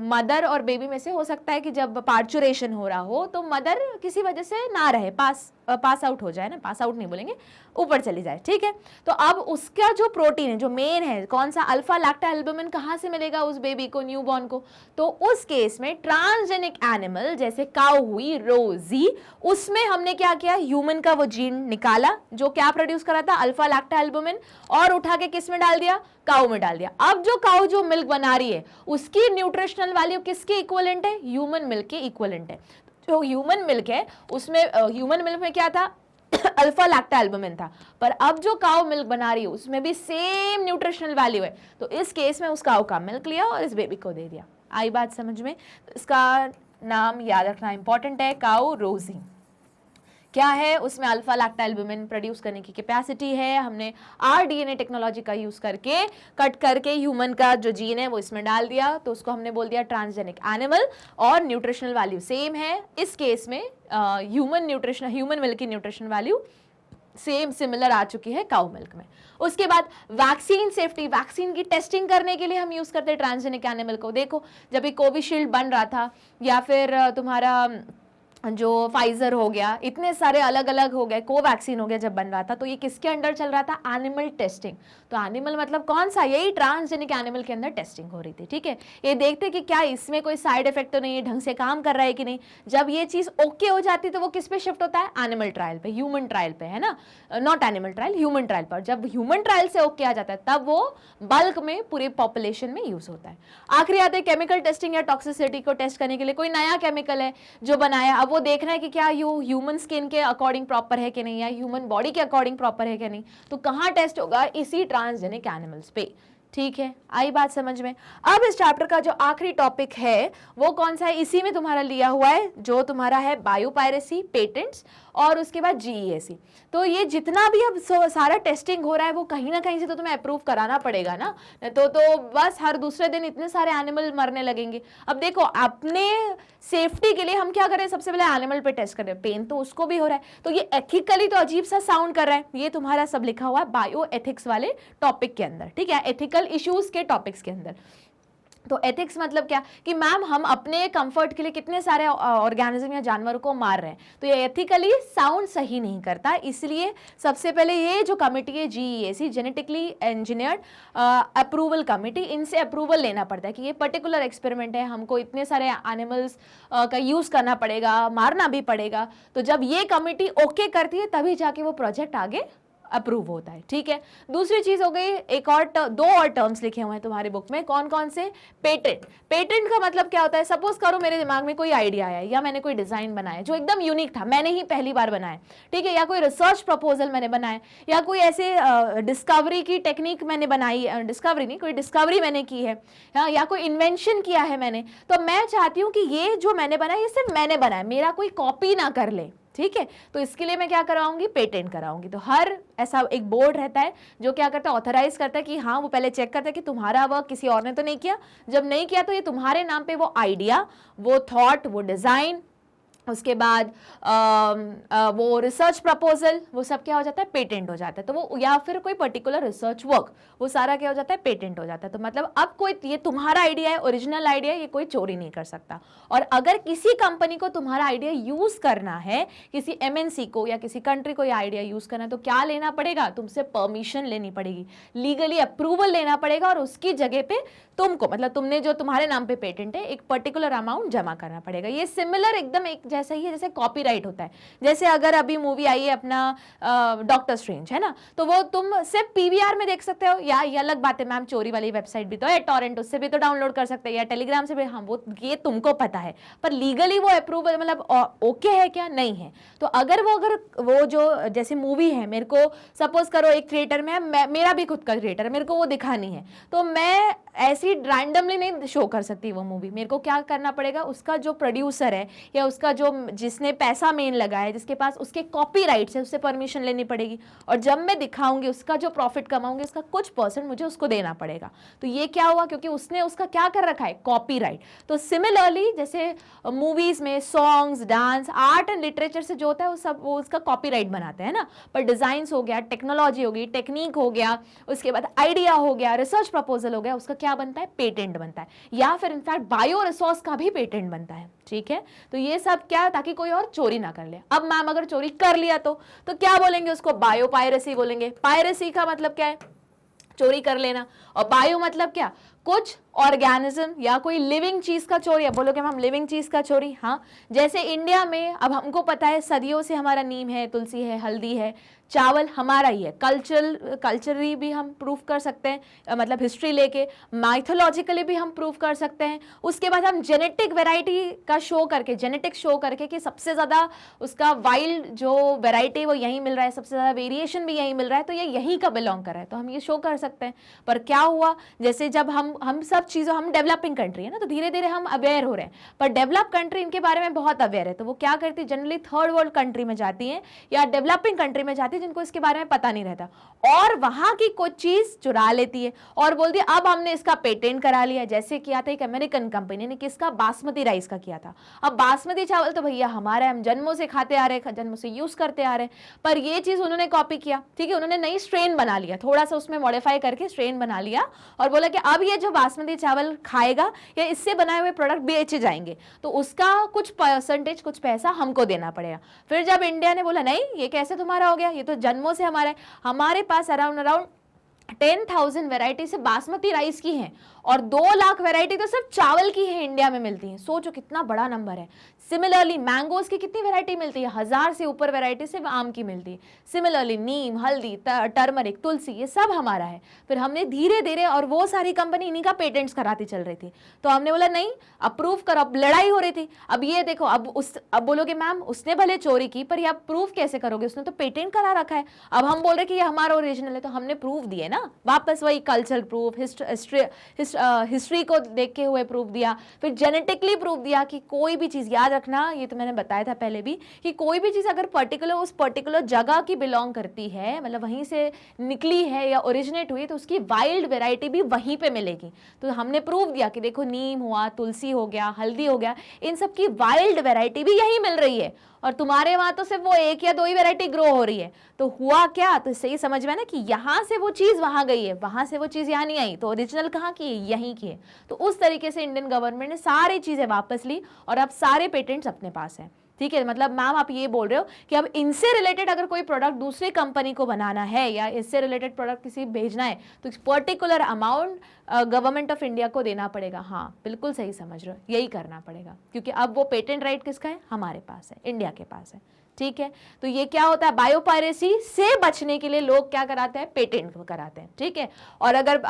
मदर और बेबी में से हो सकता है कि जब पार्चुरेशन हो रहा हो तो मदर किसी वजह से ना रहे, पास आउट हो जाए ना, पास आउट नहीं बोलेंगे, ऊपर चली जाए। ठीक है, तो अब उसका जो प्रोटीन है जो मेन है कौन सा, अल्फा लैक्टा एल्बुमिन, कहां से मिलेगा उस बेबी को, न्यूबॉर्न को। तो उस केस में ट्रांसजेनिक एनिमल जैसे काऊ हुई, रोजी, उसमें हमने क्या किया, ह्यूमन का वो जीन निकाला जो क्या प्रोड्यूस करा था, अल्फा लैक्टा एल्बुमिन, और उठा के किस में डाल दिया, काऊ में डाल दिया। अब जो काऊ जो मिल्क बना रही है उसकी न्यूट्रिशनल वैल्यू किसके इक्विवेलेंट है, ह्यूमन मिल्क के इक्विवेलेंट है। जो ह्यूमन मिल्क है उसमें ह्यूमन मिल्क में क्या था अल्फा लैक्टा एल्बुमिन था, पर अब जो काऊ मिल्क बना रही है उसमें भी सेम न्यूट्रिशनल वैल्यू है। तो इस केस में उस काऊ का मिल्क लिया और इस बेबी को दे दिया। आई बात समझ में? तो इसका नाम याद रखना इंपॉर्टेंट है, काऊ रोजी। क्या है उसमें, अल्फा लैक्टा एल्बुमिन प्रोड्यूस करने की कैपेसिटी है। हमने आरडीएनए टेक्नोलॉजी का यूज करके कट करके ह्यूमन का जो जीन है वो इसमें डाल दिया, तो उसको हमने बोल दिया ट्रांसजेनिक एनिमल, और न्यूट्रिशनल वैल्यू सेम है। इस केस में ह्यूमन मिल्क की न्यूट्रिशन वैल्यू सेम सिमिलर आ चुकी है काऊ मिल्क में। उसके बाद वैक्सीन सेफ्टी, वैक्सीन की टेस्टिंग करने के लिए हम यूज करते हैं ट्रांसजेनिक एनिमल को। देखो जब ये कोविशील्ड बन रहा था या फिर तुम्हारा जो फाइजर हो गया, इतने सारे अलग अलग हो गए, कोवैक्सीन हो गया, जब बन रहा था तो ये किसके अंडर चल रहा था, एनिमल टेस्टिंग। तो एनिमल मतलब कौन सा, यही ट्रांसजेनिक एनिमल के अंदर टेस्टिंग हो रही थी। ठीक है, ये देखते कि क्या इसमें कोई साइड इफेक्ट तो नहीं है, ढंग से काम कर रहा है कि नहीं। जब ये चीज ओके हो जाती तो वो किस पे शिफ्ट होता है, एनिमल ट्रायल पे, ह्यूमन ट्रायल पे, है ना, not animal trial, human trial पर। जब ह्यूमन ट्रायल से ओके आ जाता है तब वो बल्क में पूरे पॉपुलेशन में यूज होता है। आखिरी आते हैं केमिकल टेस्टिंग या टॉक्सिसिटी को टेस्ट करने के लिए। कोई नया केमिकल है जो बनाया, अब वो देखना है कि क्या ये ह्यूमन स्किन के अकॉर्डिंग प्रॉपर है कि नहीं, या ह्यूमन बॉडी के अकॉर्डिंग प्रॉपर है कि नहीं। तो कहां टेस्ट होगा, इसी ट्रांसजेनिक एनिमल्स पे। ठीक है, आई बात समझ में। अब इस चैप्टर का जो आखिरी टॉपिक है वो कौन सा है, इसी में तुम्हारा लिया हुआ है जो तुम्हारा है बायोपायरेसी, पेटेंट्स और उसके बाद जीईएसी। तो ये जितना भी अब सारा टेस्टिंग हो रहा है वो कहीं ना कहीं से तो तुम्हें अप्रूव कराना पड़ेगा ना, तो बस हर दूसरे दिन इतने सारे एनिमल मरने लगेंगे। अब देखो अपने सेफ्टी के लिए हम क्या करें, सबसे पहले एनिमल पे टेस्ट कर रहे हैं, पेन तो उसको भी हो रहा है, तो ये एथिकली तो अजीब सा साउंड कर रहा है। ये तुम्हारा सब लिखा हुआ है बायो एथिक्स वाले टॉपिक के अंदर, ठीक है, एथिकल इश्यूज के टॉपिक्स के अंदर। तो एथिक्स मतलब क्या कि मैम हम अपने कंफर्ट के लिए कितने सारे ऑर्गेनिज्म या जानवरों को मार रहे हैं, तो ये एथिकली साउंड सही नहीं करता। इसलिए सबसे पहले ये जो कमिटी है GEAC, genetically engineered approval committee, इनसे अप्रूवल लेना पड़ता है कि ये पर्टिकुलर एक्सपेरिमेंट है, हमको इतने सारे एनिमल्स का यूज करना पड़ेगा, मारना भी पड़ेगा। तो जब ये कमिटी ओके करती है तभी जाके वो प्रोजेक्ट आगे अप्रूव होता है, ठीक है। दूसरी चीज हो गई, एक और दो और टर्म्स लिखे हुए हैं तुम्हारी बुक में, कौन कौन से, पेटेंट। पेटेंट का मतलब क्या होता है, सपोज करो मेरे दिमाग में कोई आइडिया आया या मैंने कोई डिजाइन बनाया जो एकदम यूनिक था, मैंने ही पहली बार बनाया, ठीक है, या कोई रिसर्च प्रपोजल मैंने बनाया, या कोई ऐसे डिस्कवरी की टेक्निक मैंने बनाई, डिस्कवरी नहीं, कोई डिस्कवरी मैंने की है, या कोई इन्वेंशन किया है मैंने, तो मैं चाहती हूँ कि ये जो मैंने बनाया ये सिर्फ मैंने बनाया, मेरा कोई कॉपी ना कर ले, ठीक है। तो इसके लिए मैं क्या कराऊंगी, पेटेंट कराऊंगी। तो हर ऐसा एक बोर्ड रहता है जो क्या करता है, ऑथराइज करता है कि हाँ, वो पहले चेक करता है कि तुम्हारा वर्क किसी और ने तो नहीं किया, जब नहीं किया तो ये तुम्हारे नाम पे वो आइडिया, वो थॉट, वो डिजाइन, उसके बाद वो रिसर्च प्रपोजल, वो सब क्या हो जाता है, पेटेंट हो जाता है। तो वो या फिर कोई पर्टिकुलर रिसर्च वर्क, वो सारा क्या हो जाता है, पेटेंट हो जाता है। तो मतलब अब कोई, ये तुम्हारा आइडिया है, ओरिजिनल आइडिया है, ये कोई चोरी नहीं कर सकता। और अगर किसी कंपनी को तुम्हारा आइडिया यूज करना है, किसी एमएनसी को या किसी कंट्री को ये आइडिया यूज करना है, तो क्या लेना पड़ेगा, तुमसे परमिशन लेनी पड़ेगी, लीगली अप्रूवल लेना पड़ेगा, और उसकी जगह पे तुमको, मतलब तुमने जो तुम्हारे नाम पे पेटेंट है, एक पर्टिकुलर अमाउंट जमा करना पड़ेगा। ये सिमिलर एकदम एक जैसा ही है जैसे कॉपीराइट होता है। जैसे अगर अभी मूवी आई है अपना डॉक्टर स्ट्रेंज, है ना, तो वो तुम सिर्फ पीवीआर में देख सकते हो, या ये अलग बात है मैम, चोरी वाली वेबसाइट भी तो है, टॉरेंट, उससे भी तो डाउनलोड कर सकते हैं, या टेलीग्राम से भी, हाँ वो ये तुमको पता है, पर लीगली वो अप्रूवल मतलब ओके है क्या, नहीं है। तो अगर वो जो जैसे मूवी है, मेरे को सपोज करो एक थिएटर में है, मेरा भी खुद का थिएटर है, मेरे को वो दिखानी है, तो मैं ऐसी रैंडमली नहीं शो कर सकती वो मूवी। मेरे को क्या करना पड़ेगा, उसका जो प्रोड्यूसर है या उसका जो जिसने पैसा मेन लगाया है, जिसके पास उसके कॉपीराइट्स है, उससे परमिशन लेनी पड़ेगी, और जब मैं दिखाऊंगी उसका जो प्रॉफिट कमाऊंगी उसका कुछ परसेंट मुझे उसको देना पड़ेगा। तो ये क्या हुआ, क्योंकि उसने उसका क्या कर रखा है, कॉपीराइट। तो सिमिलरली जैसे मूवीज में songs, dance, art and literature से जो होता है वो सब वो उसका कॉपीराइट बनाते हैं ना, पर डिजाइंस हो गया, टेक्नोलॉजी हो गई, टेक्निक हो गया, उसके बाद आइडिया हो गया, रिसर्च प्रपोजल हो गया, उसका क्या बनता है, पेटेंट बनता है, या फिर इनफैक्ट बायो रिसोर्स का भी पेटेंट बनता है, ठीक है। तो ये सब क्या, ताकि कोई और चोरी ना कर ले। अब मैम अगर चोरी कर लिया तो क्या बोलेंगे, उसको बायो पायरेसी बोलेंगे। पायरेसी का मतलब क्या है, चोरी कर लेना, और बायो मतलब क्या, कुछ ऑर्गेनिज्म या कोई लिविंग चीज का चोरी। अब बोलोगे मैम लिविंग चीज का चोरी, हाँ, जैसे इंडिया में अब हमको पता है सदियों से हमारा नीम है, तुलसी है, हल्दी है, चावल हमारा ही है, कल्चरली भी हम प्रूफ कर सकते हैं, मतलब हिस्ट्री लेके, माइथोलॉजिकली भी हम प्रूफ कर सकते हैं। उसके बाद हम जेनेटिक वैरायटी का शो करके, जेनेटिक शो करके कि सबसे ज़्यादा उसका वाइल्ड जो वैरायटी वो यहीं मिल रहा है, सबसे ज़्यादा वेरिएशन भी यहीं मिल रहा है, तो ये यहीं का बिलोंग कर रहा है, तो हम ये शो कर सकते हैं। पर क्या हुआ, जैसे जब हम सब चीज़ों, हम डेवलपिंग कंट्री है ना, तो धीरे धीरे हम अवेयर हो रहे हैं, पर डेवलप कंट्री इनके बारे में बहुत अवेयर है, तो वो क्या करती है, जनरली थर्ड वर्ल्ड कंट्री में जाती है या डेवलपिंग कंट्री में जाती है जिनको इसके बारे में पता नहीं रहता, और वहां की कुछ चीज चुरा लेती है और बोलती है अब हमने इसका पेटेंट करा लिया। जैसे किया था एक अमेरिकन कंपनी ने, किसका, बासमती राइस का किया था। अब बासमती चावल तो भैया हमारा, हम जन्मों से खाते आ रहे हैं, जन्मों से यूज करते आ रहे हैं, पर ये चीज उन्होंने कॉपी किया, ठीक है, उन्होंने नई स्ट्रेन बना लिया, थोड़ा सा उसमें मॉडिफाई करके स्ट्रेन बना लिया, और बोला कि अब ये जो बासमती चावल खाएगा या इससे बनाए हुए प्रोडक्ट बेचे जाएंगे, तो उसका कुछ परसेंटेज, कुछ पैसा हमको देना पड़ेगा। फिर जब इंडिया ने बोला नहीं ये कैसे तुम्हारा हो गया, ये तो जन्मों से हमारे पास अराउंड 10,000 वैरायटी से बासमती राइस की हैं, और 2 लाख वैरायटी तो सिर्फ चावल की है इंडिया में मिलती है। सोचो कितना बड़ा नंबर है। सिमिलरली मैंगोज की कितनी वैरायटी मिलती है, 1000 से ऊपर वैरायटी सिर्फ आम की मिलती है। सिमिलरली नीम, हल्दी, टर्मरिक, तुलसी, ये सब हमारा है। फिर हमने धीरे धीरे, और वो सारी कंपनी इन्हीं का पेटेंट्स कराती चल रही थी, तो हमने बोला नहीं अप्रूव करो। अब लड़ाई हो रही थी, अब ये देखो, अब बोलोगे मैम उसने भले चोरी की पर ये आप प्रूव कैसे करोगे, उसने तो पेटेंट करा रखा है। अब हम बोल रहे कि ये हमारा ओरिजिनल है, तो हमने प्रूफ दिए ना, वापस वही कल्चरल प्रूफ, हिस्ट्री को देखते हुए प्रूफ दिया, फिर जेनेटिकली प्रूफ दिया कि कोई भी चीज, याद रखना ये तो मैंने बताया था पहले भी, कि कोई भी चीज अगर उस पर्टिकुलर जगह की बिलोंग करती है, मतलब वहीं से निकली है या ओरिजिनेट हुई, तो उसकी वाइल्ड वेराइटी भी वहीं पे मिलेगी। तो हमने प्रूफ दिया कि देखो नीम हुआ, तुलसी हो गया, हल्दी हो गया, इन सब की वाइल्ड वेराइटी भी यहीं मिल रही है, और तुम्हारे वहां तो सिर्फ वो एक या दो ही वैरायटी ग्रो हो रही है। तो हुआ क्या, तो सही समझ में ना कि यहां से वो चीज वहां गई है, वहां से वो चीज यहां नहीं आई, तो ओरिजिनल कहाँ की है, यहीं की है। तो उस तरीके से इंडियन गवर्नमेंट ने सारी चीजें वापस ली और अब सारे पेटेंट्स अपने पास हैं। ठीक है, मतलब मैम आप ये बोल रहे हो कि अब इनसे रिलेटेड अगर कोई प्रोडक्ट दूसरी कंपनी को बनाना है या इससे रिलेटेड प्रोडक्ट किसी भेजना है, तो particular amount government of India को देना पड़ेगा। हाँ बिल्कुल सही समझ रहे हो, यही करना पड़ेगा, क्योंकि अब वो पेटेंट राइट किसका है, हमारे पास है, इंडिया के पास है। ठीक है, तो ये क्या होता है, बायोपायरेसी से बचने के लिए लोग क्या कराते हैं, पेटेंट कराते हैं। ठीक है, और अगर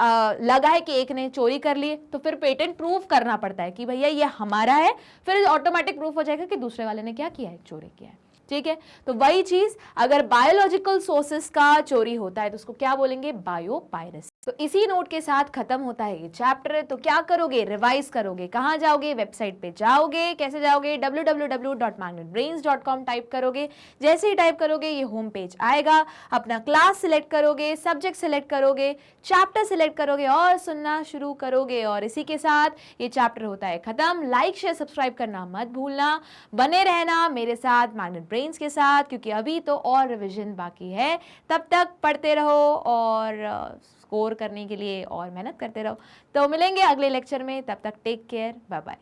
लगा है कि एक ने चोरी कर ली तो फिर पेटेंट प्रूफ करना पड़ता है कि भैया ये हमारा है, फिर ऑटोमेटिक प्रूफ हो जाएगा कि दूसरे वाले ने क्या किया है, चोरी किया है। ठीक है, तो वही चीज अगर बायोलॉजिकल सोर्सेस का चोरी होता है तो उसको क्या बोलेंगे, बायोपायरेसी। तो इसी नोट के साथ खत्म होता है ये चैप्टर। तो क्या करोगे, रिवाइज करोगे, कहां जाओगे, वेबसाइट पे जाओगे, कैसे जाओगे, www.magnetbrains.com टाइप करोगे। जैसे ही टाइप करोगे ये होम पेज आएगा, अपना क्लास सिलेक्ट करोगे, सब्जेक्ट सिलेक्ट करोगे, चैप्टर सिलेक्ट करोगे और सुनना शुरू करोगे। और इसी के साथ ये चैप्टर होता है खत्म। लाइक शेयर सब्सक्राइब करना मत भूलना, बने रहना मेरे साथ मैग्नेट ब्रेन्स के साथ, क्योंकि अभी तो और रिवीजन बाकी है। तब तक पढ़ते रहो और स्कोर करने के लिए और मेहनत करते रहो। तो मिलेंगे अगले लेक्चर में, तब तक टेक केयर, बाय बाय।